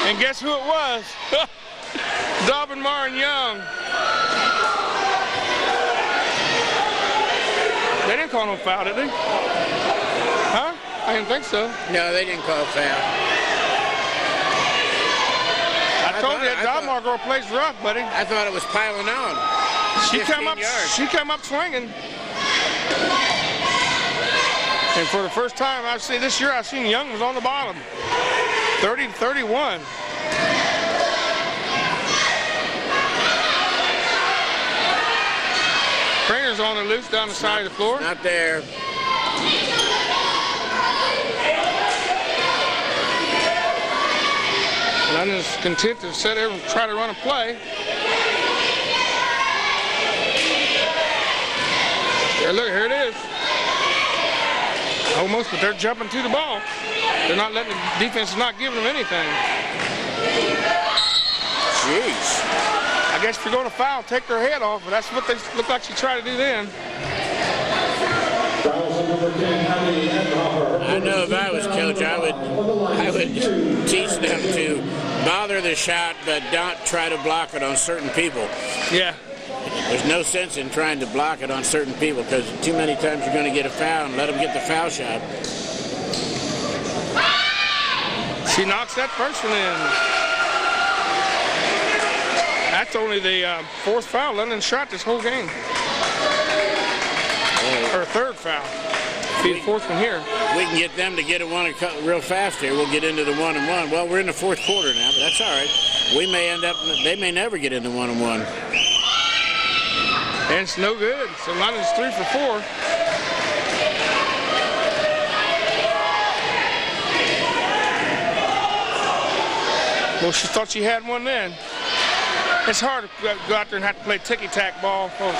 And guess who it was? Dobbin-Mar and Young. They didn't call no foul, did they? Huh? I didn't think so. No, they didn't call foul. I told you that Dobbin-Mar girl plays rough, buddy. I thought it was piling on. She come up swinging. And for the first time this year, I've seen Young was on the bottom. 30-31. Pringer's on the loose down the side of the floor. Not there. London's content to sit there and try to run a play. There, look, here it is. Almost, but they're jumping to the ball. They're not letting the defense is not giving them anything. Jeez. I guess if you're going to foul, take their head off, but that's what they look like she tried to do then. I know if I was coach, I would teach them to bother the shot, but don't try to block it on certain people. Yeah. There's no sense in trying to block it on certain people because too many times you're going to get a foul and let them get the foul shot. She knocks that first one in. That's only the 4th foul London shot this whole game. Or 3rd foul. Be the 4th one here. We can get them to get it one real fast here. We'll get into the 1-and-1. Well, we're in the 4th quarter now, but that's all right. We may end up. They may never get into 1-and-1. And it's no good. So London's 3 for 4. Well, she thought she had one then. It's hard to go out there and have to play ticky-tack ball because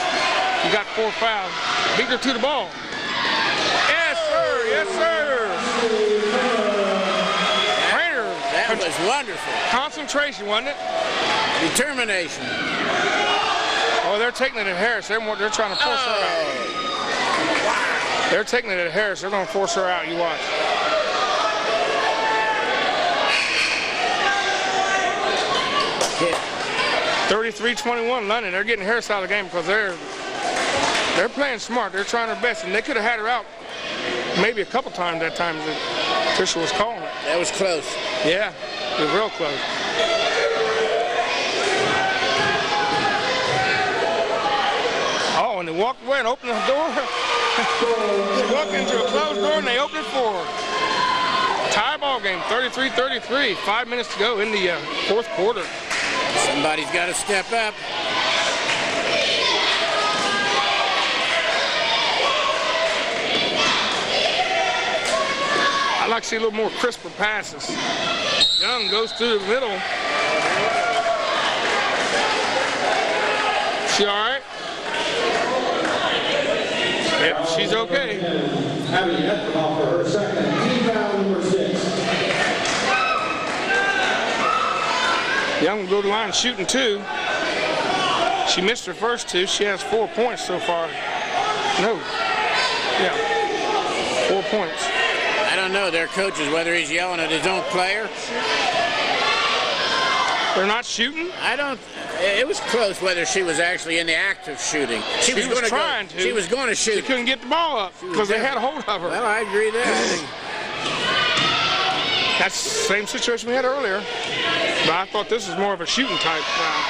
you got 4 fouls. Beat her to the ball. Yes, sir. Yes, sir. Trainer. That was wonderful. Concentration, wasn't it? Determination. Oh, they're taking it at Harris. They're trying to force her out. They're taking it at Harris. They're going to force her out. You watch. Yeah. 33-21 London. They're getting Harris out of the game because they're playing smart. They're trying their best, and they could have had her out maybe a couple times that time that Tricia was calling it. That was close. Yeah, it was real close. Oh, and they walked away and opened the door. She walked into a closed door and they opened it for her. Tie ball game, 33-33. 5 minutes to go in the fourth quarter. Somebody's got to step up. I'd like to see a little more crisper passes. Young goes through the middle. She all right? Yep, she's okay. Abby Ettenhoff for her second. Team foul number 6. Young will go to the line shooting 2. She missed her first 2. She has 4 points so far. No. Yeah. 4 points. I don't know their coaches whether he's yelling at his own player. They're not shooting? I don't. It was close whether she was actually in the act of shooting. She was trying to. She was going to shoot. She couldn't get the ball up because they had a hold of her. Well, I agree there. That's the same situation we had earlier. But I thought this was more of a shooting type foul.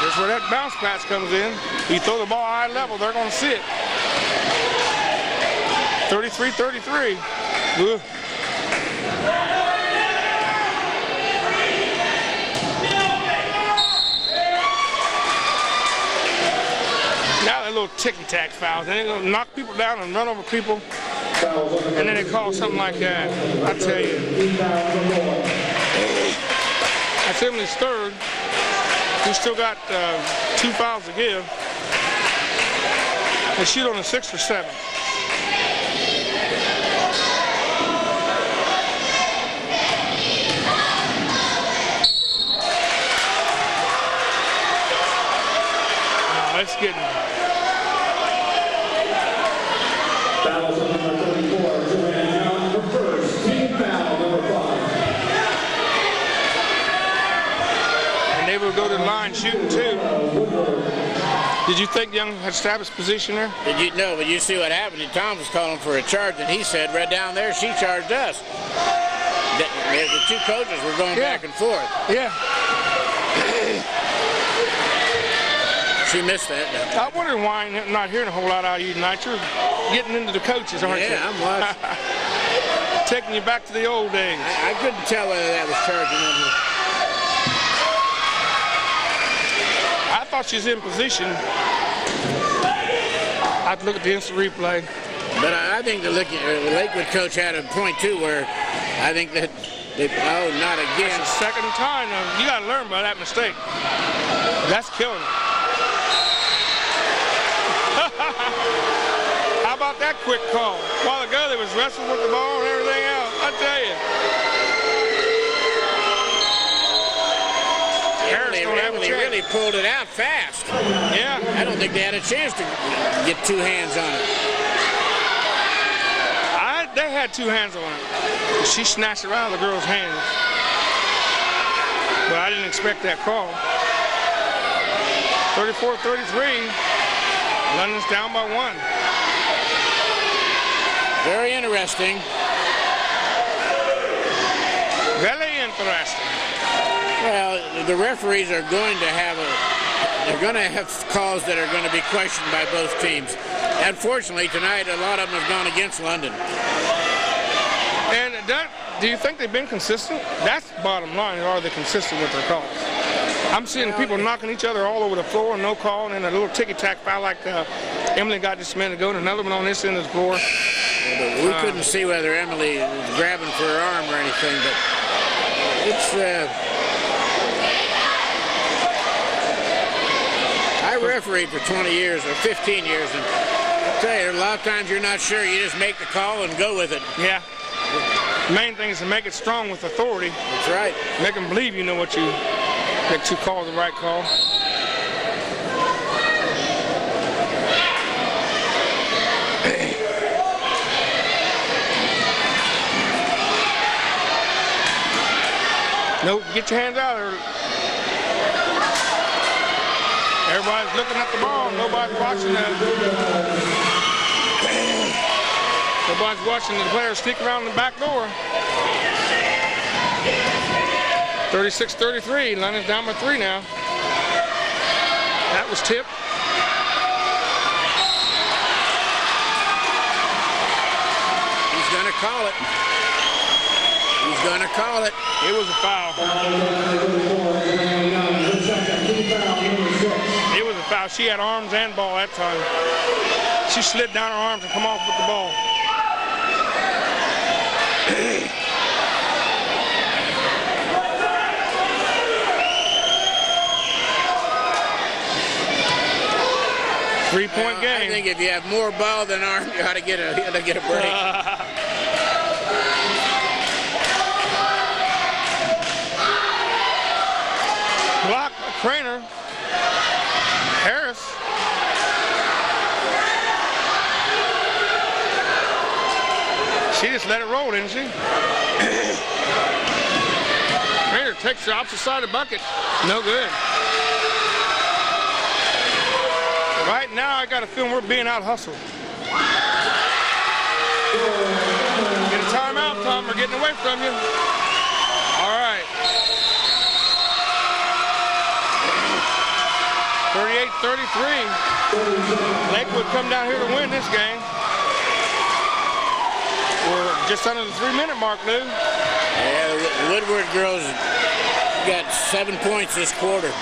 Here's where that bounce pass comes in. You throw the ball high level, they're going to see it. 33-33. Ugh. Now they're little ticky-tack fouls. They're going to knock people down and run over people. And then they call something like that. I tell you. That's Emily's third. We still got 2 fouls to give. They shoot on the 6th or 7th. Let's get it. Fouls on number 34, Joanne Young for first. Team foul number 5. And they will go to the line shooting 2. Did you think Young had established position there? Did you know? But you see what happened. Tom was calling for a charge, and he said, right down there, she charged us. The 2 coaches were going back and forth. Yeah. She missed that. I wonder why I'm not hearing a whole lot out of you tonight. You're getting into the coaches, aren't you? Yeah, I'm watching. Taking you back to the old days. I couldn't tell whether that was charging on me. I thought she was in position. I have to look at the instant replay. But I think the Lakewood coach had a point, too, where I think that oh, not again. That's the second time. You got to learn by that mistake. That's killing you. How about that quick call? A while ago, they was wrestling with the ball and everything else. I tell you. Emily really pulled it out fast. Yeah. I don't think they had a chance to get 2 hands on it. They had 2 hands on it. She snatched it out of the girl's hands. But I didn't expect that call. 34-33. London's down by 1. Very interesting. Very interesting. Well, the referees are going to have calls that are going to be questioned by both teams. Unfortunately, tonight a lot of them have gone against London. And do you think they've been consistent? That's the bottom line. Are they consistent with their calls? I'm seeing people knocking each other all over the floor, no call, and then a little ticky-tack foul like Emily got just a minute ago, and another one on this end of the floor. But we couldn't see whether Emily was grabbing for her arm or anything, but it's... I refereed for 20 years or 15 years, and I'll tell you, a lot of times you're not sure. You just make the call and go with it. Yeah. The main thing is to make it strong with authority. That's right. Make them believe you know that you call the right call. Nope, get your hands out of there. Everybody's looking at the ball. Nobody's watching that. Nobody's watching the players sneak around the back door. 36-33. London's down by 3 now. That was tipped. He's going to call it. He's going to call it. It was a foul. It was a foul. She had arms and ball that time. She slid down her arms and come off with the ball. Three-point game. I think if you have more ball than arm, you ought to get a break. Block, Craner, Harris. She just let it roll, didn't she? Craner takes the opposite side of the bucket. No good. Right now, I got a feeling we're being out-hustled. Get a timeout, Tom. We're getting away from you. All right. 38-33. Lakewood come down here to win this game. We're just under the 3-minute mark, Lou. Yeah, the Woodward girls got 7 points this quarter.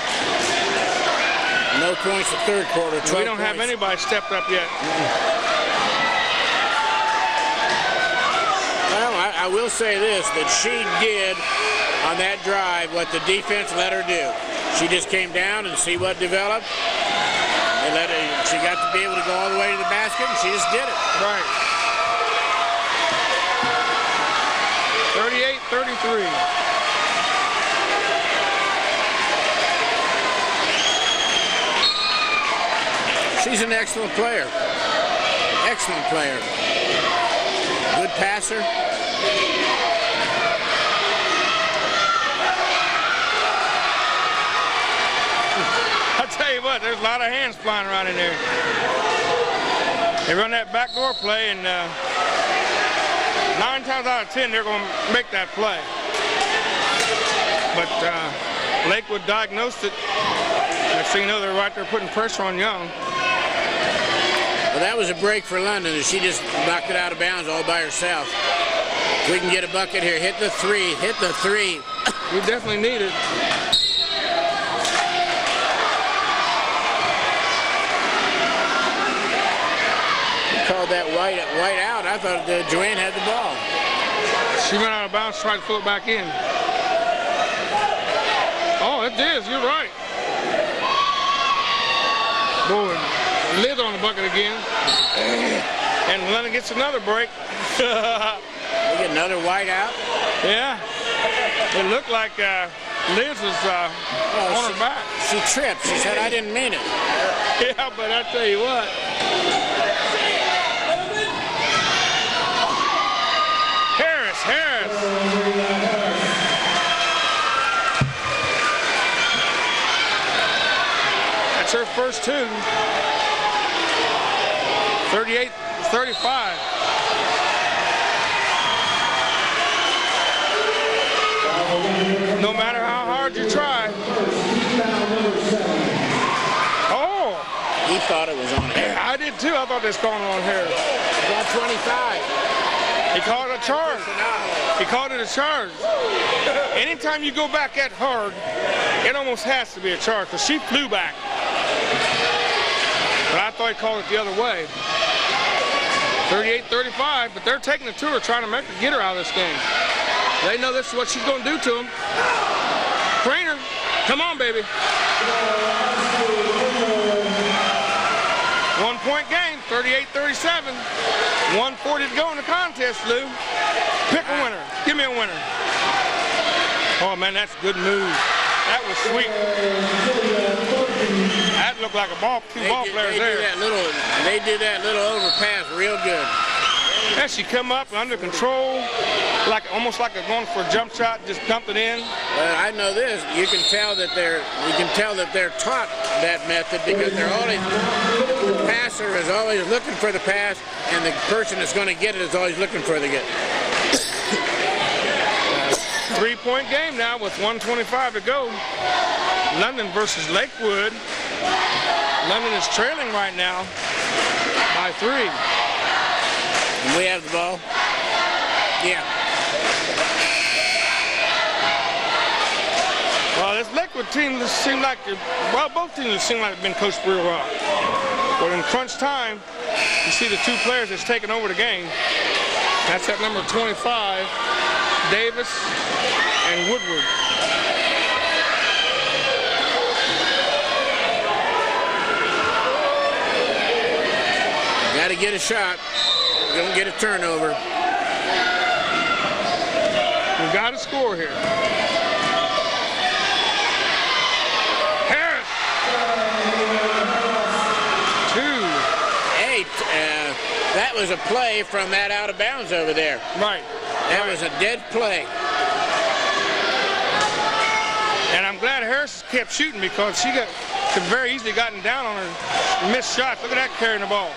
No points the third quarter. We don't have anybody stepped up yet. Well, I will say this, that she did on that drive what the defense let her do. She just came down and see what developed. They let her, she got to be able to go all the way to the basket, and she just did it. Right. 38-33. She's an excellent player. Excellent player. Good passer. I'll tell you what, there's a lot of hands flying around in there. They run that backdoor play, and 9 times out of 10, they're going to make that play. But Lakewood diagnosed it. Next thing you know, they're right there putting pressure on Young. Well, that was a break for London, and she just knocked it out of bounds all by herself. We can get a bucket here. Hit the three. Hit the three. We definitely need it. Called that white out. I thought Joanne had the ball. She went out of bounds, tried to pull it back in. Oh, it is. You're right. Boy, lid on the bucket again. And London gets another break. We get another white out. Yeah. It looked like Liz was on her back. She tripped. She said, I didn't mean it. Yeah, but I tell you what. Harris. That's her first 2. 38-35. No matter how hard you try. Oh! He thought it was on her. I did too. I thought this was going on here. Got 25. He called it a charge. He called it a charge. Anytime you go back that hard, it almost has to be a charge, because she flew back. But I thought he called it the other way. 38-35, but they're taking the tour trying to make her get her out of this game. They know this is what she's going to do to them. Trainer, come on, baby. 1 point game, 38-37. 1:40 to go in the contest, Lou. Pick a winner. Give me a winner. Oh, man, that's a good move. That was sweet. That looked like a ball, two ball players there. They do that little overpass real good. And she come up under control, almost like going for a jump shot, just dumped it in. Well, I know this. You can tell that they're taught that method because the passer is always looking for the pass, and the person that's going to get it is always looking for the get. 3 point game now with 1:25 to go. London versus Lakewood. London is trailing right now by 3. And we have the ball. Yeah. Well, this Lakewood team seemed like, both teams seem like they've been coached real well. But in crunch time, you see the two players that's taken over the game. That's at number 25, Davis and Woodward. Got to get a shot. Don't get a turnover. We got to score here. Harris. 2. Hey, that was a play from that out of bounds over there. Right. That was a dead play. And I'm glad Harris kept shooting because she could very easily gotten down on her missed shots. Look at that carrying the ball.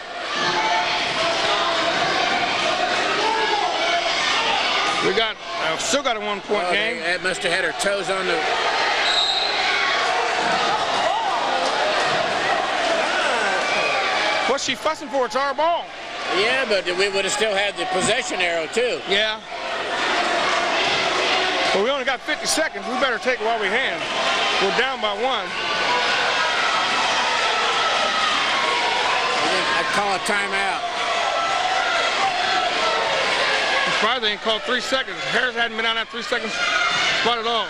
We got still got a 1 point game. That must have had her toes on the. What's she fussing for? It's our ball. Yeah, but we would have still had the possession arrow too. Yeah. Well, we only got 50 seconds. We better take it while we can. We're down by 1. I call a timeout. Surprised they ain't called 3 seconds. Harris hadn't been on that 3 seconds spot at all.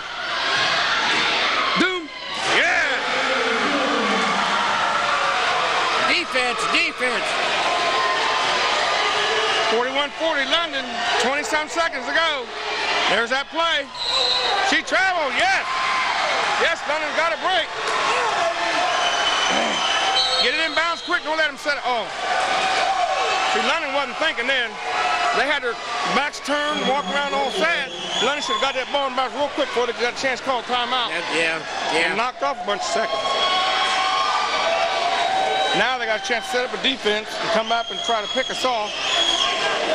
Doom. Yeah. Defense. 41-40 London. 20-some seconds to go. There's that play. She traveled. Yes. Yes, London's got a break. Get it in bounds quick. Don't let them set it. Oh. See, London wasn't thinking then. They had their backs turned, walk around all sad. London should have got that ball in bounds real quick before they got a chance to call timeout. Yeah. And knocked off a bunch of seconds. Now they got a chance to set up a defense and come up and try to pick us off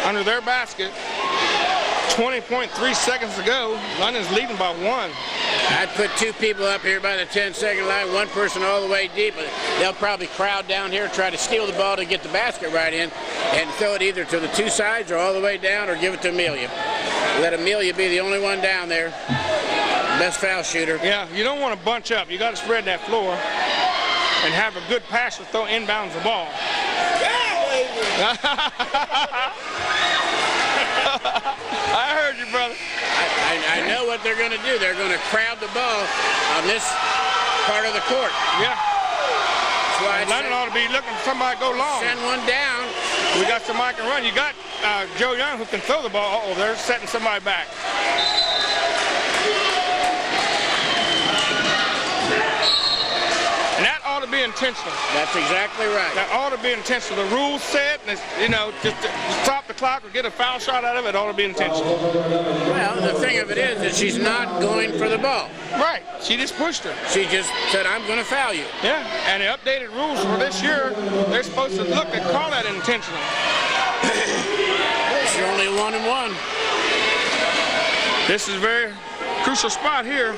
under their basket. 20.3 seconds to go. London's leading by 1. I'd put 2 people up here by the 10-second line, 1 person all the way deep. They'll probably crowd down here, try to steal the ball to get the basket right in, and throw it either to the 2 sides or all the way down, or give it to Amelia. Let Amelia be the only one down there. Best foul shooter. Yeah, you don't want to bunch up. You got to spread that floor and have a good passer throw inbounds the ball. I heard you, brother. I know what they're going to do. They're going to crowd the ball on this part of the court. Yeah. That's why London ought to be looking for somebody to go long. Send one down. We got somebody can run. You got Joe Young who can throw the ball. Uh-oh, they're setting somebody back. And that ought to be intentional. That's exactly right. That ought to be intentional. The rules set, and just to stop the clock or get a foul shot out of it, ought to be intentional. Well, the thing of it is that she's not going for the ball. Right. She just pushed her. She just said, I'm going to foul you. Yeah, and the updated rules for this year, they're supposed to look and call that intentional. She's only 1-1. This is a very crucial spot here.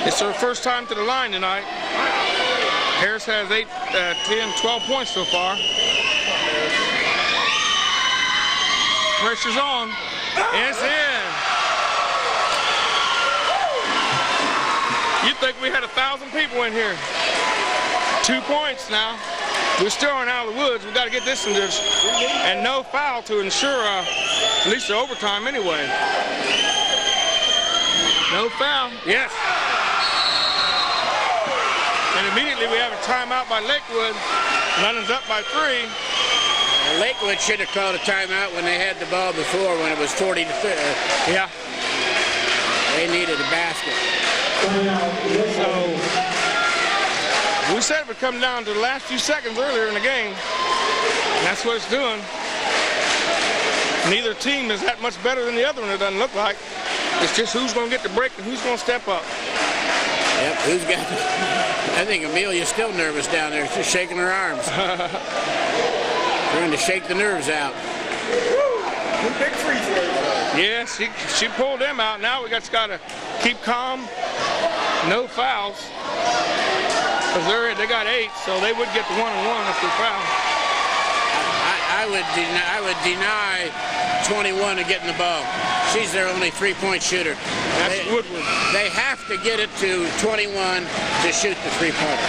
It's her first time to the line tonight. Harris has 8, 10, 12 points so far. Pressure's on. And it's in. You'd think we had 1,000 people in here. 2 points now. We're still out of the woods. We've got to get this in this, and no foul to ensure at least the overtime anyway. No foul. Yes. And immediately we have a timeout by Lakewood. London's up by 3. Lakewood should have called a timeout when they had the ball before, when it was 40 to 30. Yeah. They needed a basket. So we said it would come down to the last few seconds earlier in the game. And that's what it's doing. Neither team is that much better than the other one, it doesn't look like. It's just who's going to get the break and who's going to step up. Yep, who's got I think Amelia's still nervous down there. She's shaking her arms. Trying to shake the nerves out. Big free throw. Yeah, she pulled them out. Now we got to keep calm. No fouls. Because they got 8, so they would get the 1-on-1 if they foul. I would deny 21 of getting the ball. She's their only 3-point shooter. That's Woodward. They have to get it to 21 to shoot the 3-pointer.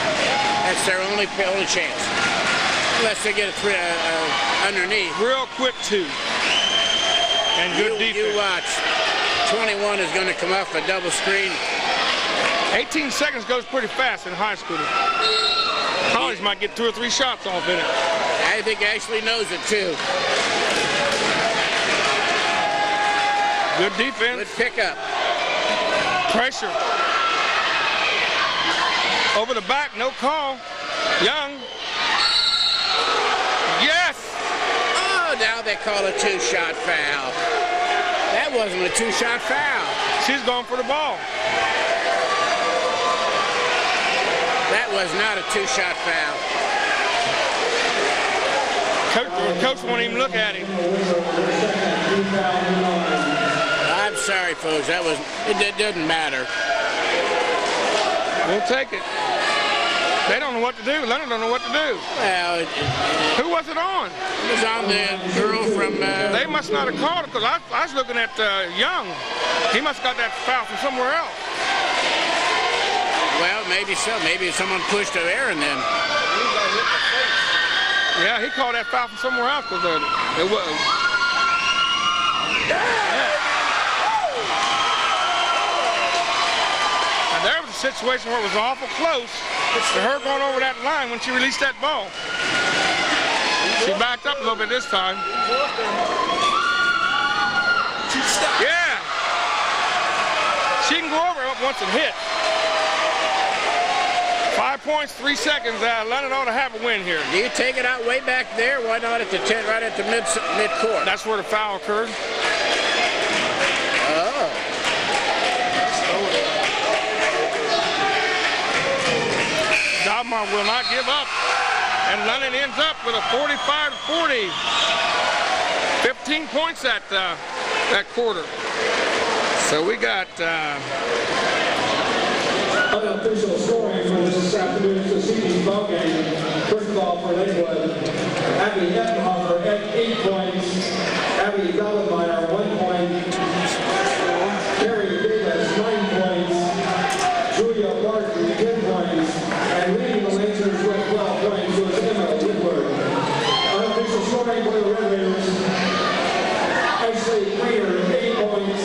That's their only chance. Unless they get it underneath. Real quick, too. And good defense. You watch. 21 is going to come off a double screen. 18 seconds goes pretty fast in high school. College might get 2 or 3 shots off in it. I think Ashley knows it, too. Good defense. Good pickup. Pressure. Over the back, no call. Young. Yes! Oh, now they call a 2-shot foul. That wasn't a 2-shot foul. She's going for the ball. That was not a 2-shot foul. Coach won't even look at him. I'm sorry, folks. It didn't matter. We'll take it. They don't know what to do. Leonard don't know what to do. Well, who was it on? It was on the girl from... They must not have called it, because I was looking at Young. He must have got that foul from somewhere else. Well, maybe so. Maybe someone pushed her there and then... Yeah, he called that foul from somewhere else, because it was... Yeah. Now, there was a situation where it was awful close to her going over that line when she released that ball. She backed up a little bit this time. Yeah. She can go over it once it hits. 5 points, 3 seconds. London ought to have a win here. Do you take it out way back there? Why not at the 10, right at the mid-court? That's where the foul occurred. Oh. Dalmar will not give up. And London ends up with a 45-40. 15 points that quarter. So we got... Unofficial scoring for this afternoon's evening's ball game. First of all, for Lakewood, Abby Ettenhofer had 8 points. Abby Gallenmeyer 1 point. Carrie Davis 9 points. Julia Barton 10 points. And leading the Lancers with 12 points was Emma Woodward. Unofficial scoring for the Red Raiders. Ashley Crater 8 points.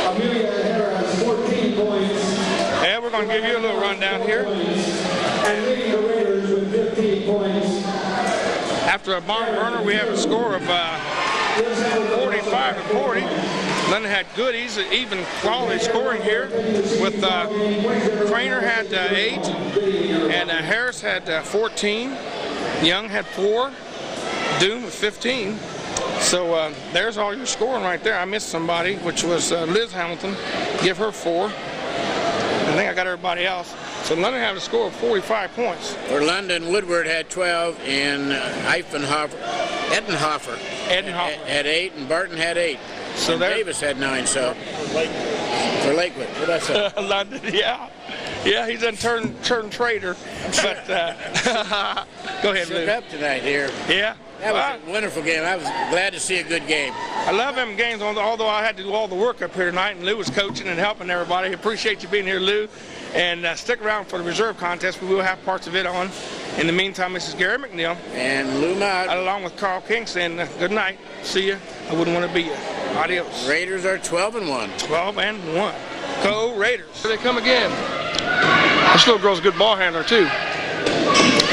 Amelia Harris 14 points. Yeah, we're going to give you a little rundown here. And leading the Raiders with 15 points. After a barn burner, we have a score of 45-40. London had good, even quality scoring here. With Craner had 8, and Harris had 14. Young had 4. Doom with 15. So there's all your scoring right there. I missed somebody, which was Liz Hamilton. Give her 4. I think I got everybody else. So London had a score of 45 points. For London, Woodward had 12, and Ettenhofer had 8, and Barton had 8. So Davis had 9. So for Lakewood, what did I say? London, yeah. Yeah, he's a turn trader. But go ahead, Lou. Shook up tonight here. Yeah. That was a wonderful game. I was glad to see a good game. I love them games, although I had to do all the work up here tonight, and Lou was coaching and helping everybody. Appreciate you being here, Lou. And stick around for the reserve contest. We will have parts of it on. In the meantime, this is Gary McNeil. And Lou Mott. Along with Carl King saying good night. See ya. I wouldn't want to be you. Adios. Raiders are 12-1. 12-1. Go Raiders. Here they come again. This little girl's a good ball handler too.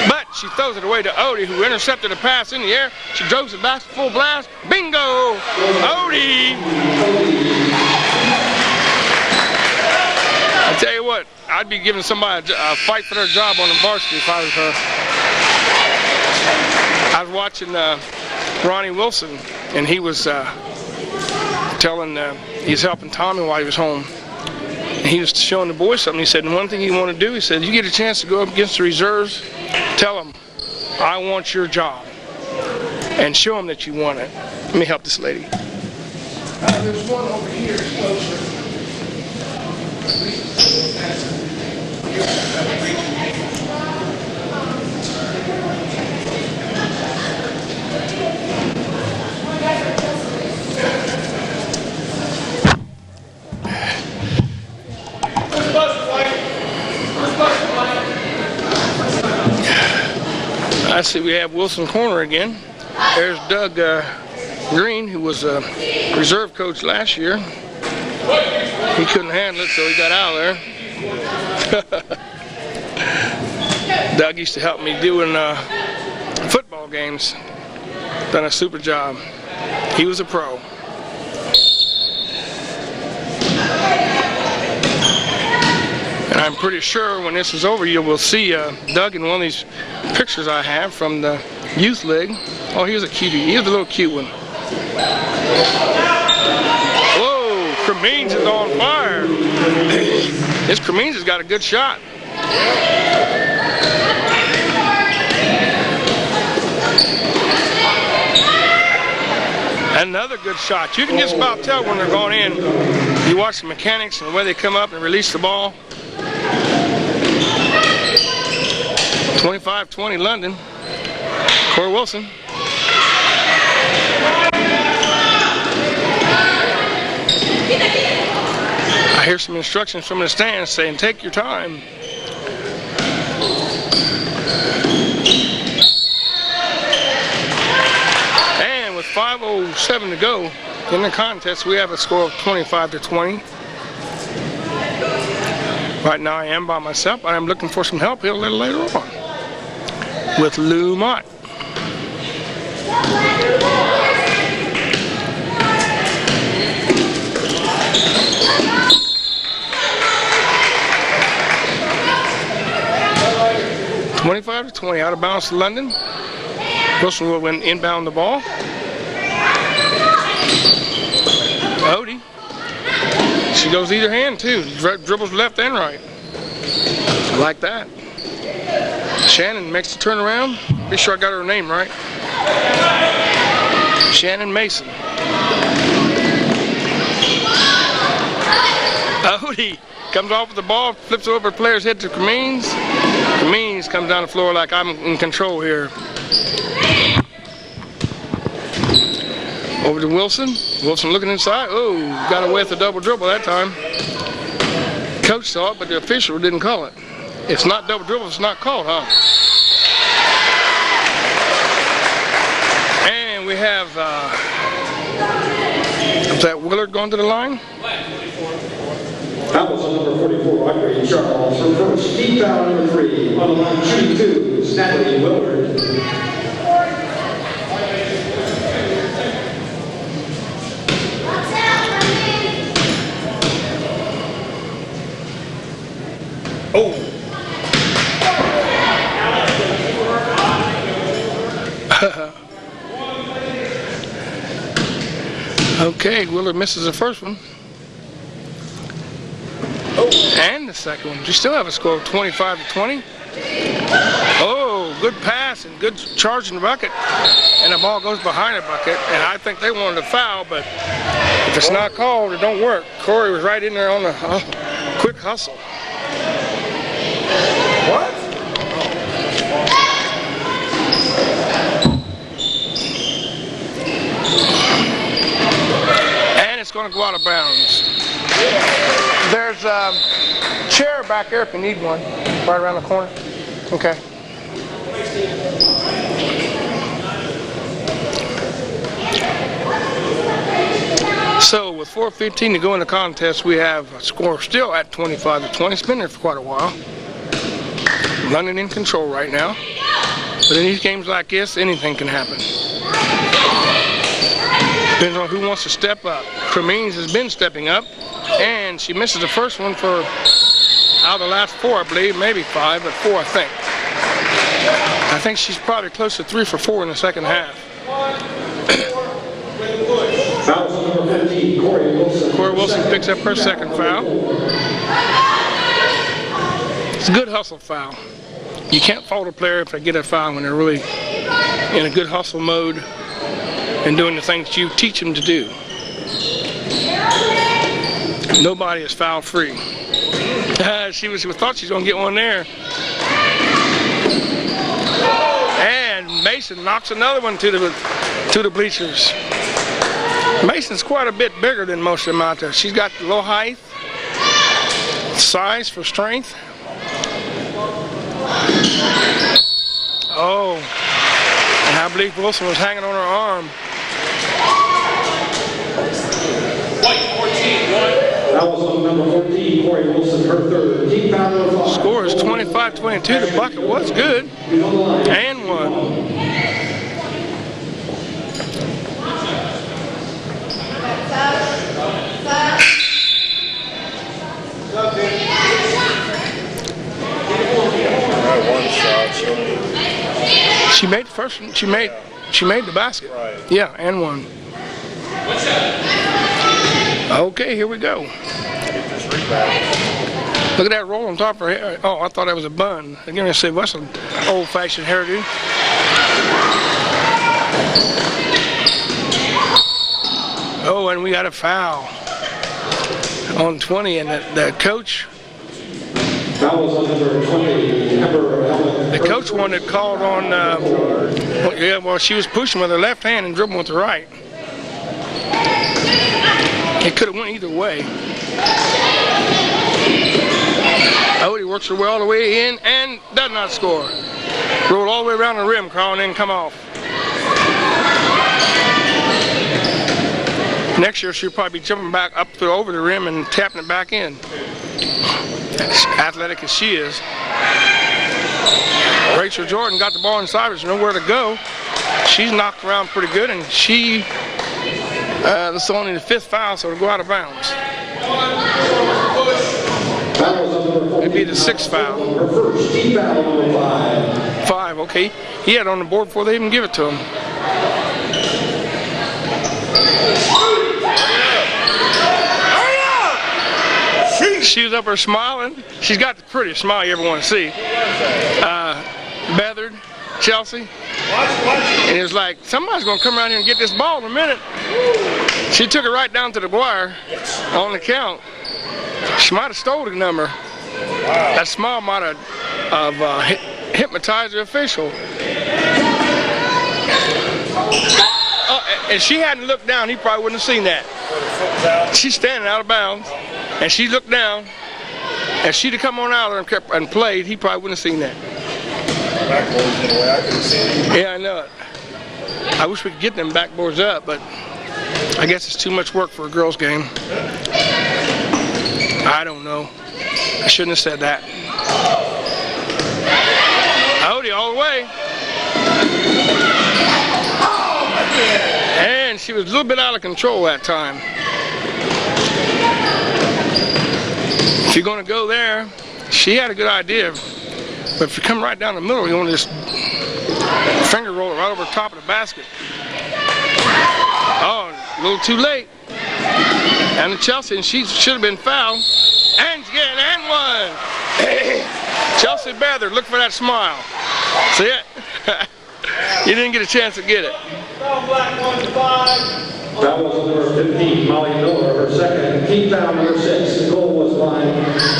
But she throws it away to Odie, who intercepted a pass in the air. She droves it back full blast. Bingo! Odie! I tell you what, I'd be giving somebody a fight for their job on the varsity if I was her. I was watching Ronnie Wilson, and he was he's helping Tommy while he was home. And he was showing the boys something. He said, and one thing you want to do, he said, you get a chance to go up against the reserves, tell them, I want your job. And show them that you want it. Let me help this lady. There's one over here closer. I see we have Wilson Corner again. There's Doug Green, who was a reserve coach last year. He couldn't handle it, so he got out of there. Doug used to help me doing football games. Done a super job. He was a pro. And I'm pretty sure when this is over, you will see Doug in one of these pictures I have from the youth league. Oh, he was a cutie. He was a little cute one. Whoa, Cremines is on fire. This Cremines has got a good shot. Another good shot. You can just about tell when they're going in. You watch the mechanics and the way they come up and release the ball. 25-20 London. Corey Wilson. I hear some instructions from the stands saying, take your time. And with 5:07 to go in the contest, we have a score of 25-20. Right now I am by myself, but I'm looking for some help here a little later on with Lou Mott. (25-20) out of bounds to London. Wilson will win inbound the ball. Odie. She goes either hand too. Dribbles left and right. Like that. Shannon makes the turnaround. Be sure I got her name right. Shannon Mason. Odie comes off with the ball, flips over the player's head to Cremines. Cremines comes down the floor like I'm in control here. Over to Wilson. Wilson looking inside. Oh, got away with the double dribble that time. Coach saw it, but the official didn't call it. It's not double dribble, it's not called, huh? And we have, is that Willard going to the line? That was number 44, Audrey Charles. From coach, Steve Bauer, number 3. On the line, shooting 2, Natalie Willard. Oh. Okay, Willard misses the first one. Oh, and the second one. You still have a score of 25-20. Oh, good pass and good charge in the bucket. And the ball goes behind the bucket. And I think they wanted a foul, but if it's not called, it don't work. Corey was right in there on the quick hustle. What? And it's going to go out of bounds. There's a chair back there if you need one, right around the corner. Okay. So with 4:15 to go in the contest, we have a score still at 25-20. It's been there for quite a while. London in control right now. But in these games like this, anything can happen. Depends on who wants to step up. Cremines has been stepping up, and she misses the first one for out of the last 4, I believe, maybe 5, but 4, I think. I think she's probably close to 3 for 4 in the second half. Foul number 15, Corey Wilson. Corey Wilson picks up her second foul. It's a good hustle foul. You can't fault a player if they get a foul when they're really in a good hustle mode and doing the things you teach them to do. Nobody is foul free. She thought she was going to get one there. And Mason knocks another one to the bleachers. Mason's quite a bit bigger than most of them out there. She's got low height, size for strength. Oh, and I believe Wilson was hanging on her arm. That was on number 14, Corey Wilson, her third. Team foul number 5. Score is 25-22. The bucket was good. And one. She made the first one. She made the basket. Right. Yeah, and one. Okay, here we go. Look at that roll on top of her hair. Oh, I thought that was a bun. Again, I said, what's an old-fashioned hairdo? Oh, and we got a foul on 20, and the coach. That was on number 20, The coach wanted called on. Well, she was pushing with her left hand and dribbling with the right. It could have went either way. Odie works her way all the way in and does not score. Roll all the way around the rim, Carl, and then come off. Next year, she'll probably be jumping back up to over the rim and tapping it back in. As athletic as she is. Rachel Jordan got the ball inside, there's nowhere to go. She's knocked around pretty good, and she, this is only the 5th foul, so it'll go out of bounds. It'd be the 6th foul. Her first, team foul number 5. 5, okay. He had it on the board before they even give it to him. She was up there smiling. She's got the prettiest smile you ever want to see. Bethered, Chelsea. And it was like, somebody's going to come around here and get this ball in a minute. She took it right down to the wire on the count. She might have stole the number. That smile might have hypnotized the official. If she hadn't looked down, he probably wouldn't have seen that. She's standing out of bounds, and she looked down. If she'd have come on out there and played, he probably wouldn't have seen that. Backboards anyway, I couldn't see it. Yeah, I know it. I wish we could get them backboards up, but I guess it's too much work for a girls' game. I don't know. I shouldn't have said that. Odie all the way. And she was a little bit out of control that time. If you're going to go there, she had a good idea. But if you come right down the middle, you want to just finger roll it right over the top of the basket. Oh, a little too late. And the Chelsea, and she should have been fouled. And again, and one. Chelsea Beather, look for that smile. See it? You didn't get a chance to get it. That was number 15, Molly Miller, her second. Team foul number 6. The goal was by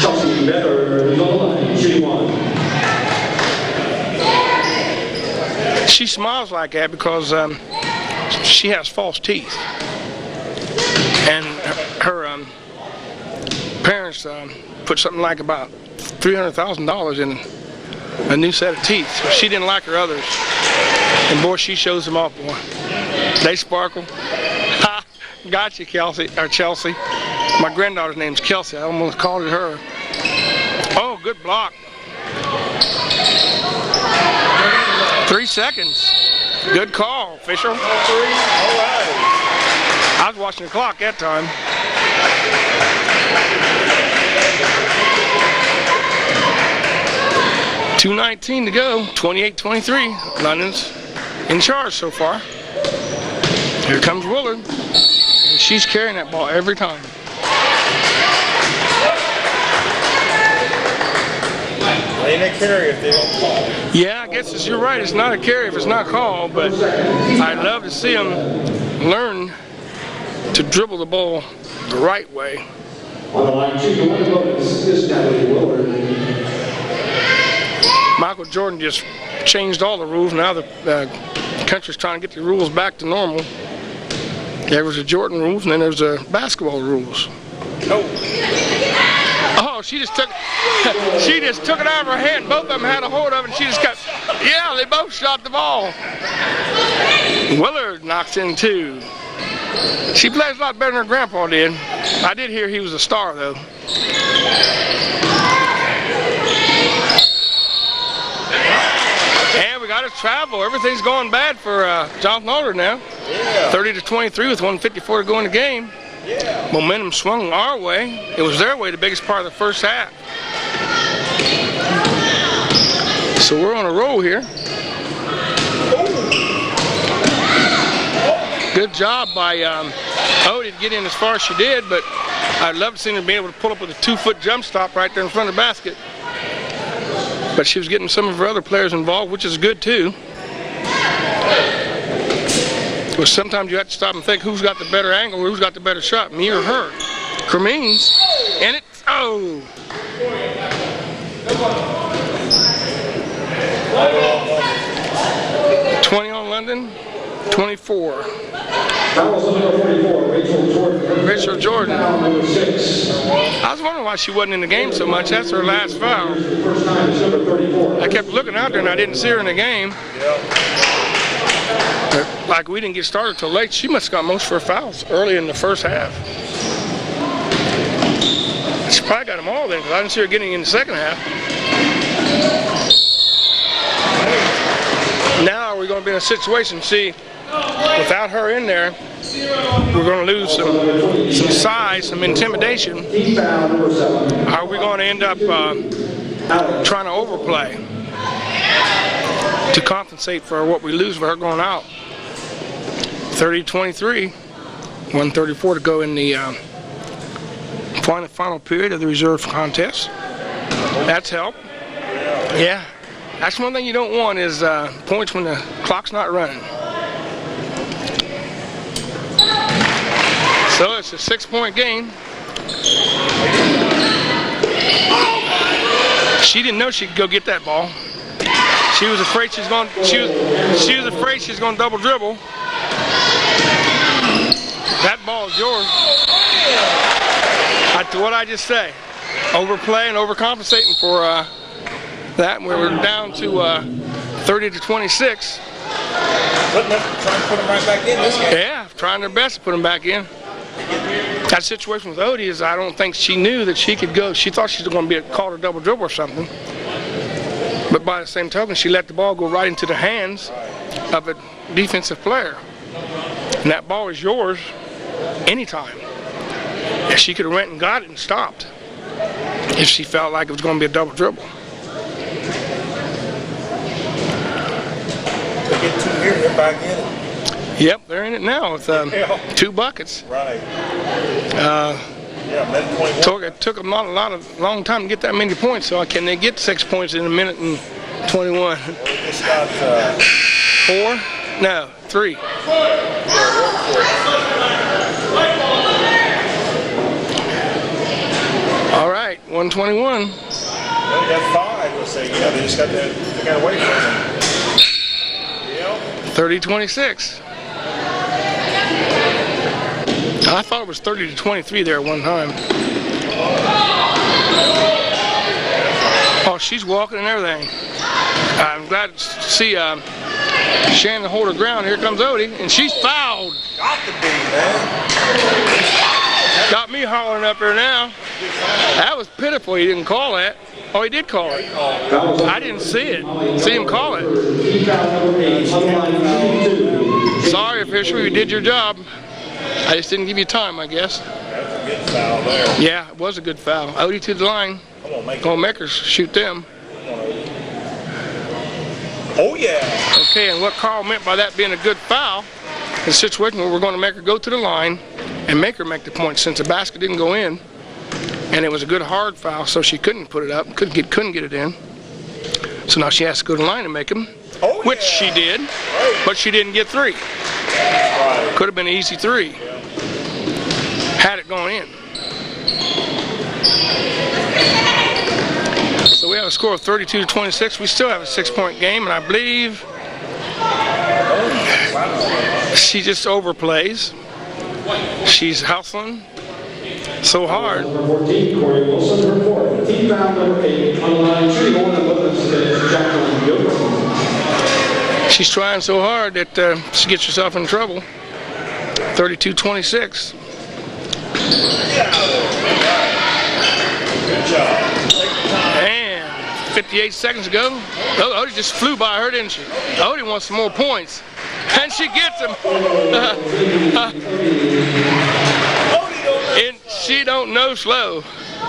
Chelsea Better, who's on the line, shooting 1. She smiles like that because she has false teeth. And her parents parents put something like about $300,000 in a new set of teeth. So she didn't like her others. And boy, she shows them off, boy. They sparkle. Ha! Got you, Chelsea. My granddaughter's name's Kelsey. I almost called it her. Oh, good block. 3 seconds. Good call, official. I was watching the clock that time. .219 to go. 28-23. London's in charge so far. Here comes Willard. And she's carrying that ball every time. Ain't a carry if they don't call. Yeah, I guess you're right. It's not a carry if it's not called, but I'd love to see them learn to dribble the ball the right way. On the line, choosing one vote is Natalie Willard. Michael Jordan just changed all the rules. Now the country's trying to get the rules back to normal. There was the Jordan rules, and then there's the basketball rules. Oh, she just took it out of her hand. Both of them had a hold of it, and she just got, yeah, they both shot the ball. Willard knocks in 2. She plays a lot better than her grandpa did. I did hear he was a star, though. And we got to travel. Everything's going bad for Jonathan Alder now. Yeah. 30-23 with 1:54 to go in the game. Yeah. Momentum swung our way. It was their way the biggest part of the first half. So we're on a roll here. Good job by Odie to get in as far as she did, but I'd love to see her be able to pull up with a 2-foot jump stop right there in front of the basket. But she was getting some of her other players involved, which is good too. Because sometimes you have to stop and think who's got the better angle or who's got the better shot, me or her. Cremines, and it's, oh! 20 on London, 24. Rachel Jordan. I was wondering why she wasn't in the game so much. That's her last foul. I kept looking out there and I didn't see her in the game. But like we didn't get started till late. She must have got most of her fouls early in the first half. She probably got them all then because I didn't see her getting in the second half. Now we're going to be in a situation, see, without her in there, we're going to lose some size, some intimidation. Are we going to end up trying to overplay to compensate for what we lose for her going out? 30-23, 1:34 to go in the final period of the reserve contest. That's help. Yeah, that's one thing you don't want is points when the clock's not running. So it's a 6-point game. She didn't know she could go get that ball. She was afraid she was going to double dribble. That ball is yours. What I just say, overplay and overcompensating for that. We were down to 30-26. Trying to put them right back in this game. Yeah, trying their best to put them back in. That situation with Odie is I don't think she knew that she could go. She thought she was going to be called a double dribble or something. But by the same token, she let the ball go right into the hands of a defensive player. And that ball is yours anytime. And she could have went and got it and stopped if she felt like it was going to be a double dribble. They get 2 here, they're back in it. Yep, they're in it now with 2 buckets. Right. Yeah, 21. It took them not a long time to get that many points. So can they get 6 points in a minute and 21? It's got 4? No, 3. All right, 121. They got 5. Let's say, they just got away from them. 30-26. I thought it was 30-23 there at one time. Oh, she's walking and everything. I'm glad to see Shannon hold her ground. Here comes Odie, and she's fouled. Got to be, man. Got me hollering up here now. That was pitiful. He didn't call that. Oh, he did call it. I didn't see it. See him call it. Sorry, official, you did your job. I just didn't give you time, I guess. That's a good foul there. Yeah, it was a good foul. Odie to the line. Gonna make her shoot them. Oh, yeah. Okay, and what Carl meant by that being a good foul is a situation where we're going to make her go to the line and make her make the point since the basket didn't go in. And it was a good hard foul, so she couldn't put it up, couldn't get it in. So now she has to go to the line and make them, which she did, but she didn't get three. Could have been an easy three. Had it going in. So we have a score of 32-26. We still have a 6-point game, and I believe she just overplays. She's hustling so hard. Number 14, Corey Wilson, number 4. Team foul number 8 on the line, shooting one of the She's trying so hard that she gets herself in trouble. 32-26. Good job. And 58 seconds ago, Odie just flew by her, didn't she? Odie wants some more points. And she gets them. And she don't know slow.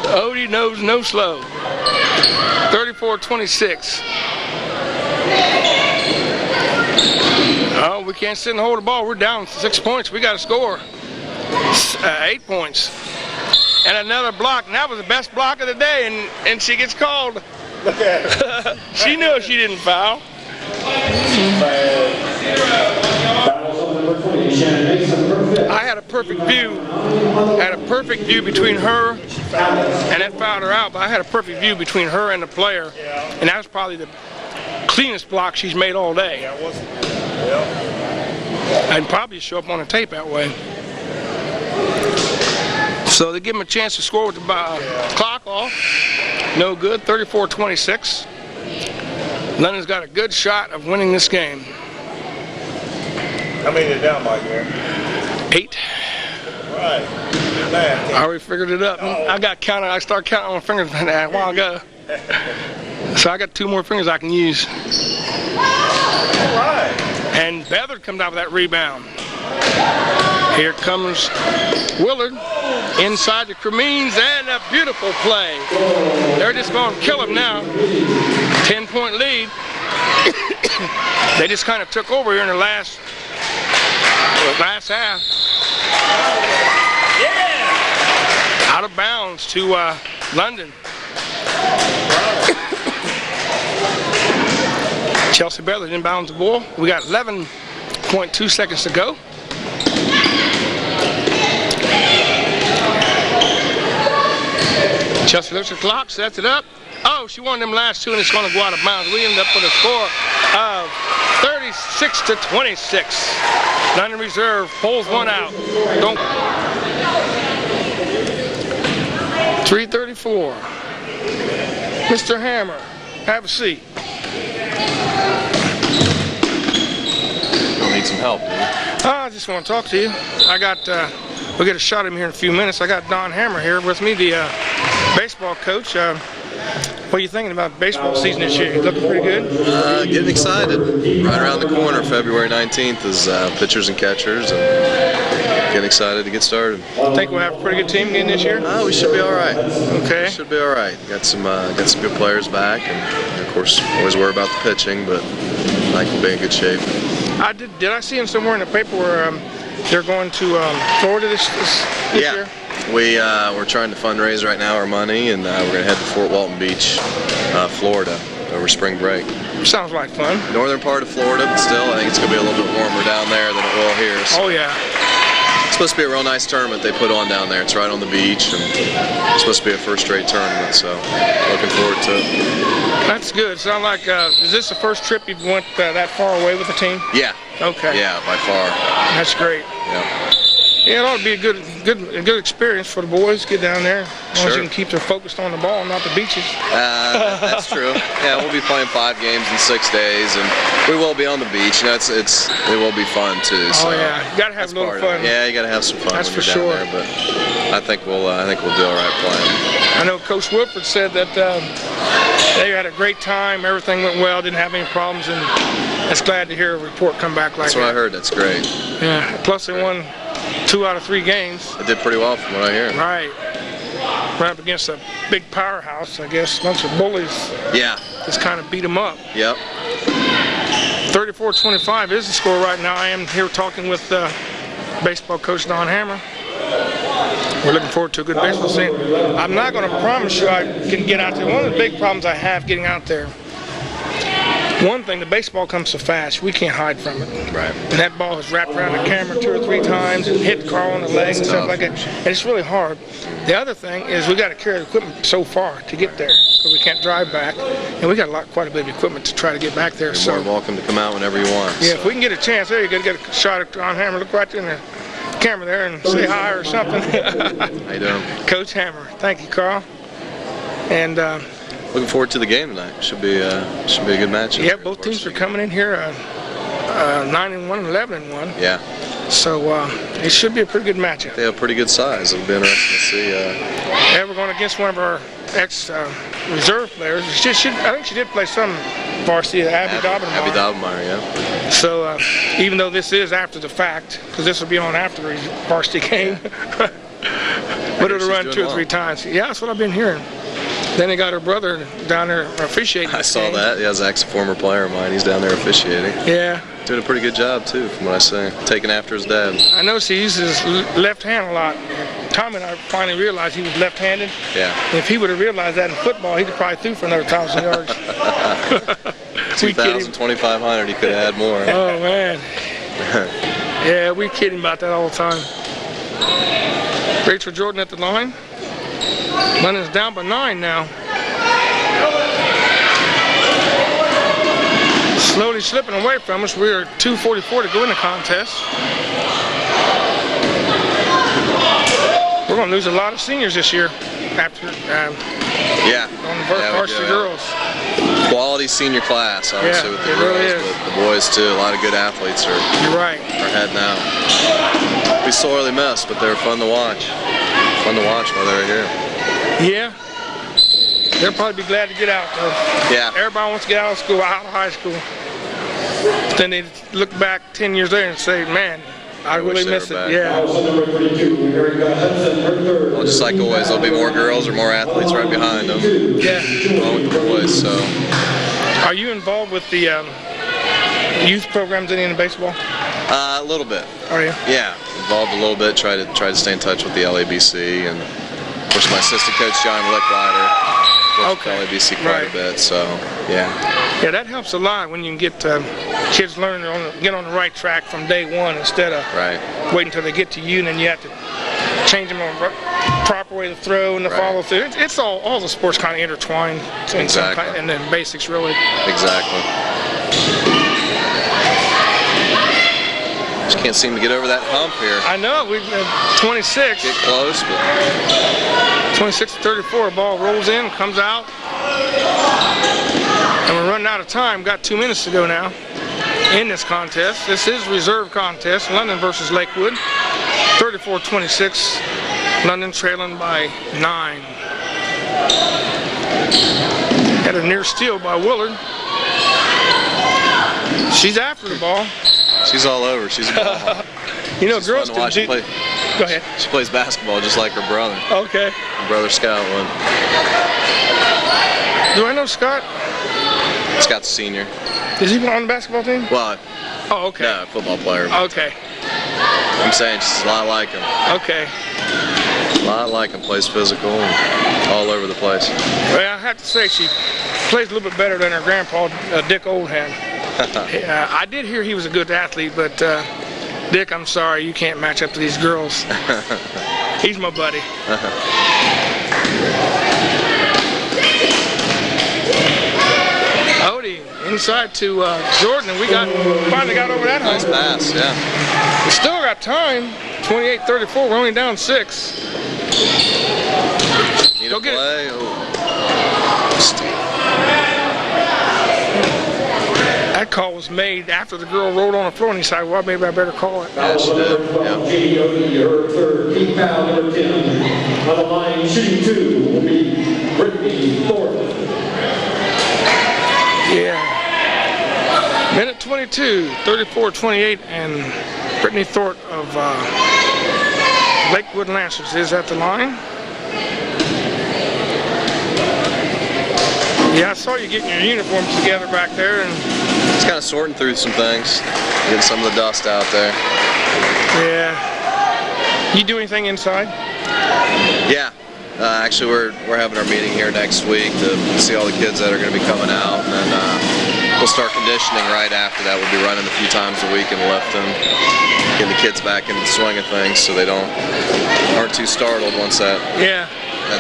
Odie knows no slow. 34-26. Oh, we can't sit and hold the ball. We're down 6 points. We got to score. 8 points. And another block. And that was the best block of the day. And she gets called. Look at her. She knew she didn't foul. I had a perfect view. Between her and that fouled her out, but I had a perfect view between her and the player, and that was probably the cleanest block she's made all day. Yeah, it wasn't. Yeah. I'd probably show up on the tape that way. So they give them a chance to score with the clock off. No good. 34-26. London's got a good shot of winning this game. How many are down, Mike? 8. Right. Man, I already figured it up. I started counting on my fingers a while ago. So I got 2 more fingers I can use. all right. And Beathard comes out with that rebound. Here comes Willard inside the Cremines, and a beautiful play. They're just going to kill him now. 10-point lead. They just kind of took over here in the last half. Yeah! Out of bounds to London. Chelsea Beathard inbounds the ball. We got 11.2 seconds to go. Chelsea looks at the clock, sets it up. Oh, she won them last 2, and it's going to go out of bounds. We end up with a score of 36-26. London Reserve pulls one out. 3:34. Mr. Hammer, have a seat. You'll need some help, dude. I just want to talk to you. We'll get a shot of him here in a few minutes. I got Don Hammer here with me, the baseball coach. What are you thinking about baseball season this year? You looking pretty good? Getting excited. Right around the corner, February 19th is pitchers and catchers, and getting excited to get started. I think we'll have a pretty good team again this year. We should be all right. Okay. We should be all right. Got some good players back, and of course, always worry about the pitching, but I think we'll be in good shape. Did I see him somewhere in the paper where they're going to Florida this year? We're trying to fundraise right now our money, and we're going to head to Fort Walton Beach, Florida, over spring break. Sounds like fun. Northern part of Florida, but still, I think it's going to be a little bit warmer down there than it will here. So oh, yeah. it's supposed to be a real nice tournament they put on down there. It's right on the beach, and it's supposed to be a first-rate tournament, so looking forward to it. That's good. Sound like, is this the first trip you've went that far away with the team? Yeah. Okay. Yeah, by far. That's great. Yeah. Yeah, it ought to be a good experience for the boys. Get down there, as long as you can keep them focused on the ball, not the beaches. That's true. Yeah, we'll be playing 5 games in 6 days, and we will be on the beach. You know, it will be fun too. So oh yeah, you gotta have a little fun. Yeah, you gotta have some fun. That's when for you're sure. down there, but I think we'll do all right playing. I know Coach Wilford said that they had a great time. Everything went well. Didn't have any problems, and it's glad to hear a report come back like that. That's what I heard. That's great. Yeah. Plus they won 2 out of 3 games. They did pretty well from what I hear. Right. Right up against a big powerhouse, I guess. A bunch of bullies. Yeah. Just kind of beat them up. Yep. 34-25 is the score right now. I am here talking with baseball coach Don Hammer. We're looking forward to a good baseball season. I'm not going to promise you I can get out there. One of the big problems I have getting out there, one thing, the baseball comes so fast, we can't hide from it. Right. And that ball has wrapped around the camera 2 or 3 times and hit Carl on the legs and stuff like that. And it's really hard. The other thing is we got to carry the equipment so far to get there, because we can't drive back. And we got quite a bit of equipment to try to get back there. You're more than welcome to come out whenever you want. Yeah, if we can get a chance, there you go, get a shot at Don Hammer. Look right there in the camera there and say hi or something. How you doing? Coach Hammer. Thank you, Carl. And looking forward to the game tonight. Should be a good matchup. Yeah, both teams are coming in here 9-1 and 11-1. Yeah. So it should be a pretty good matchup. They have pretty good size. It'll be interesting to see. Yeah, we're going against one of our ex-reserve players. I think she did play some varsity, Abby Dobbenmeyer. Abby Dobbenmeyer, yeah. So even though this is after the fact, because this will be on after the varsity game, but it'll run 2 or 3 times. Yeah, that's what I've been hearing. Then they got her brother down there officiating. I saw that. Yeah, Zach's a former player of mine. He's down there officiating. Yeah. Doing a pretty good job, too, from what I say. Taking after his dad. I noticed he uses his left hand a lot. Tommy and I finally realized he was left-handed. Yeah. And if he would have realized that in football, he'd have probably threw for another 1,000 yards. 2,000, 2,500, he could have had more. Oh, man. Yeah, we kid him about that all the time. Rachel Jordan at the line. London's down by 9 now. Slowly slipping away from us. We're 2:44 to go in the contest. We're going to lose a lot of seniors this year after on the varsity girls. Quality senior class, obviously, with the girls, really but the boys too. A lot of good athletes are heading out. We sorely missed, but they were fun to watch. Fun to watch while they were here. Yeah. They'll probably be glad to get out, though. Yeah. Everybody wants to get out of school, out of high school. But then they look back 10 years later and say, man, I really miss it. Yeah. Well, just like always, there'll be more girls or more athletes right behind them. Yeah. Along with the boys, so. Are you involved with the youth programs in baseball? A little bit. Are you? Yeah, involved a little bit. Try to stay in touch with the LABC, and of course my assistant coach John Licklider works with LABC quite a bit. So yeah. Yeah, that helps a lot when you can get kids learn get on the right track from day one instead of waiting until they get to you and then you have to change them on the proper way to throw and to follow through. It's all the sports kind of intertwined in some kind, and then basics really. Exactly. Just can't seem to get over that hump here. I know, we've 26. Get close, but 26-34, ball rolls in, comes out. And we're running out of time. Got 2 minutes to go now in this contest. This is reserve contest, London versus Lakewood. 34-26, London trailing by 9. Had a near steal by Willard. She's after the ball. She's all over. She's a ball hawk. You know, girls can do. Go ahead. She plays basketball just like her brother. Okay. Her brother Scott won. Do I know Scott? Scott's a senior. Is he on the basketball team? Well, oh, okay. No, football player. Okay. I'm saying she's a lot like him. Okay. A lot like him. Plays physical and all over the place. Well, I have to say she plays a little bit better than her grandpa, Dick Oldham. I did hear he was a good athlete, but Dick, I'm sorry, you can't match up to these girls. He's my buddy. Odie inside to Jordan, and we finally got over that hump. Nice pass, yeah. Still got time. 28-34. We're only down 6. Need Go a get it. play. That call was made after the girl rolled on the floor, and he said, well, maybe I better call it. Yeah, she did. Yeah. Her third, team foul number 10. On the line, shooting 2 will be Brittany Thorpe. Yeah. Minute 22, 34-28, and Brittany Thorpe of Lakewood Lancers is at the line. Yeah, I saw you getting your uniforms together back there, and Just kind of sorting through some things, getting some of the dust out there. yeah. You do anything inside? Yeah. Actually, we're having our meeting here next week to see all the kids that are going to be coming out, and then we'll start conditioning right after that. We'll be running a few times a week and lifting, getting the kids back into the swing of things so they aren't too startled once that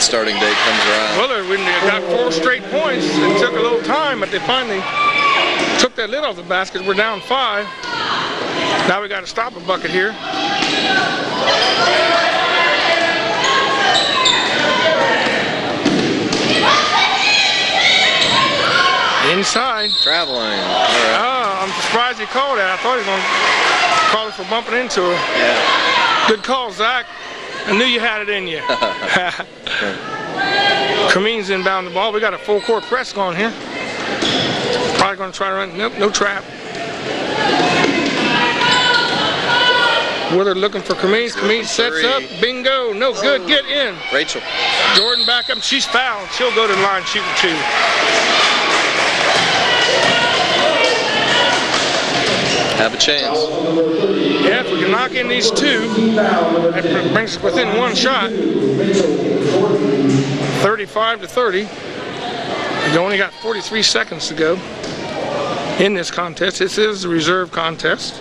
starting date comes around. Well, they got 4 straight points. It took a little time, but they finally took that lid off the basket. We're down 5. Now we got to stop a bucket here. Inside. Traveling. All right. Oh, I'm surprised he called that. I thought he was going to call it for bumping into her. Yeah. Good call, Zach. I knew you had it in you. Kameen's inbound the ball. We got a full court press going here. Probably going to try to run. Nope, no trap. Willard looking for Kameen. Kameen sets up. Bingo. No good. Get in. Rachel. Jordan back up. She's fouled. She'll go to the line shooting 2. Have a chance. Yeah, if we can knock in these 2, that brings us within 1 shot. 35-30. We only got 43 seconds to go in this contest. This is a reserve contest.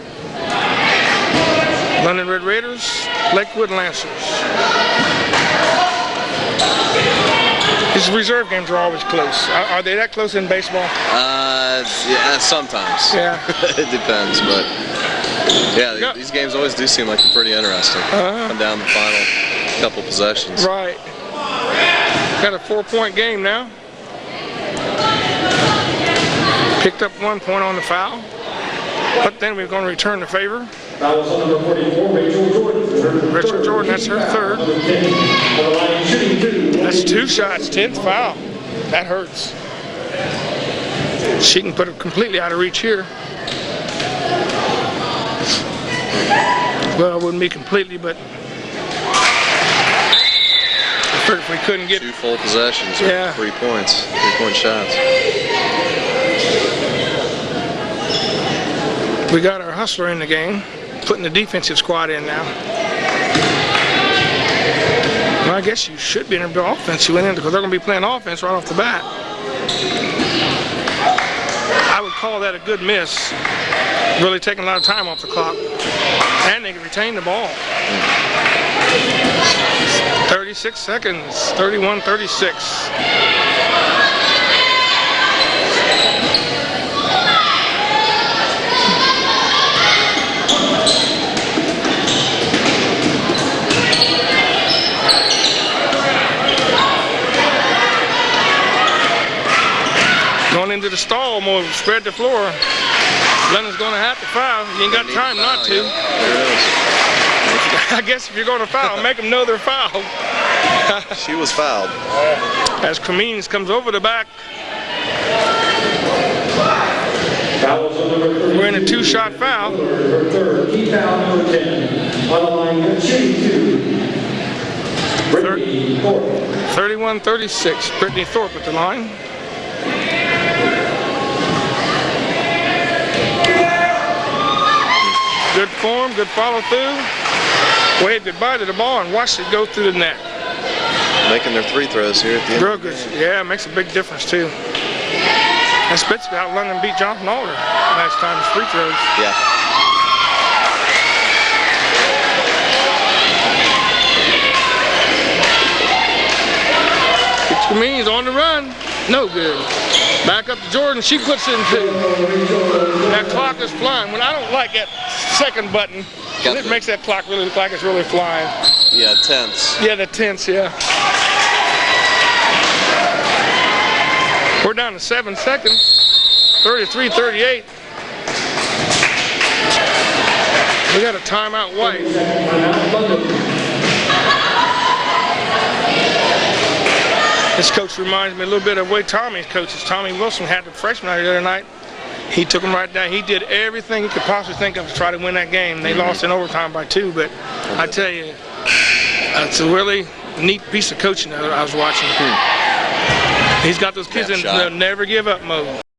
London Red Raiders, Lakewood Lancers. These reserve games are always close. Are they that close in baseball? Yeah, sometimes. Yeah. It depends, but yeah, these games always do seem like they're pretty interesting. Come down the final couple possessions. Right. Got a 4-point game now. Picked up 1 point on the foul, but then we're going to return the favor. Foul on number 44, Rachel Jordan. Rachel Jordan, that's her 3rd. That's 2 shots, 10th foul. That hurts. She can put it completely out of reach here. Well, it wouldn't be completely, but I figured if we couldn't get 2 full possessions, Yeah. 3 points, 3-point shots. We got our hustler in the game, putting the defensive squad in now. Well, I guess you should be in the offense you went in because they're going to be playing offense right off the bat. I would call that a good miss. Really taking a lot of time off the clock. And they can retain the ball. 36 seconds, 31-36. Going into the stall mode, spread the floor. London's going to have to foul. You ain't got time not to. Yeah, there it is. I guess if you're going to foul, make them know they're fouled. She was fouled. As Kameen comes over the back. We're in a 2-shot foul. Her 3rd, key foul number 10. On the line, shooting 2. Brittany Thorpe. 31-36. Brittany Thorpe at the line. Good form, good follow through. Waved goodbye to the ball and watched it go through the net. Making their free throws here at the end. Real good. Yeah, it makes a big difference too. That's basically how London beat Jonathan Alder last time his free throws. Yeah. Kameen's on the run. No good. Back up to Jordan. She puts in 2. That clock is flying. When I don't like that second button, It makes that clock really look like it's really flying. Yeah, tense. Yeah, the tense, yeah. We're down to 7 seconds. 33-38. We got a timeout white. This coach reminds me a little bit of the way Tommy's coaches. Tommy Wilson had the freshman out here the other night. He took him right down. He did everything he could possibly think of to try to win that game. They lost in overtime by 2, but I tell you, it's a really neat piece of coaching that I was watching. He's got those kids in the never give up mode.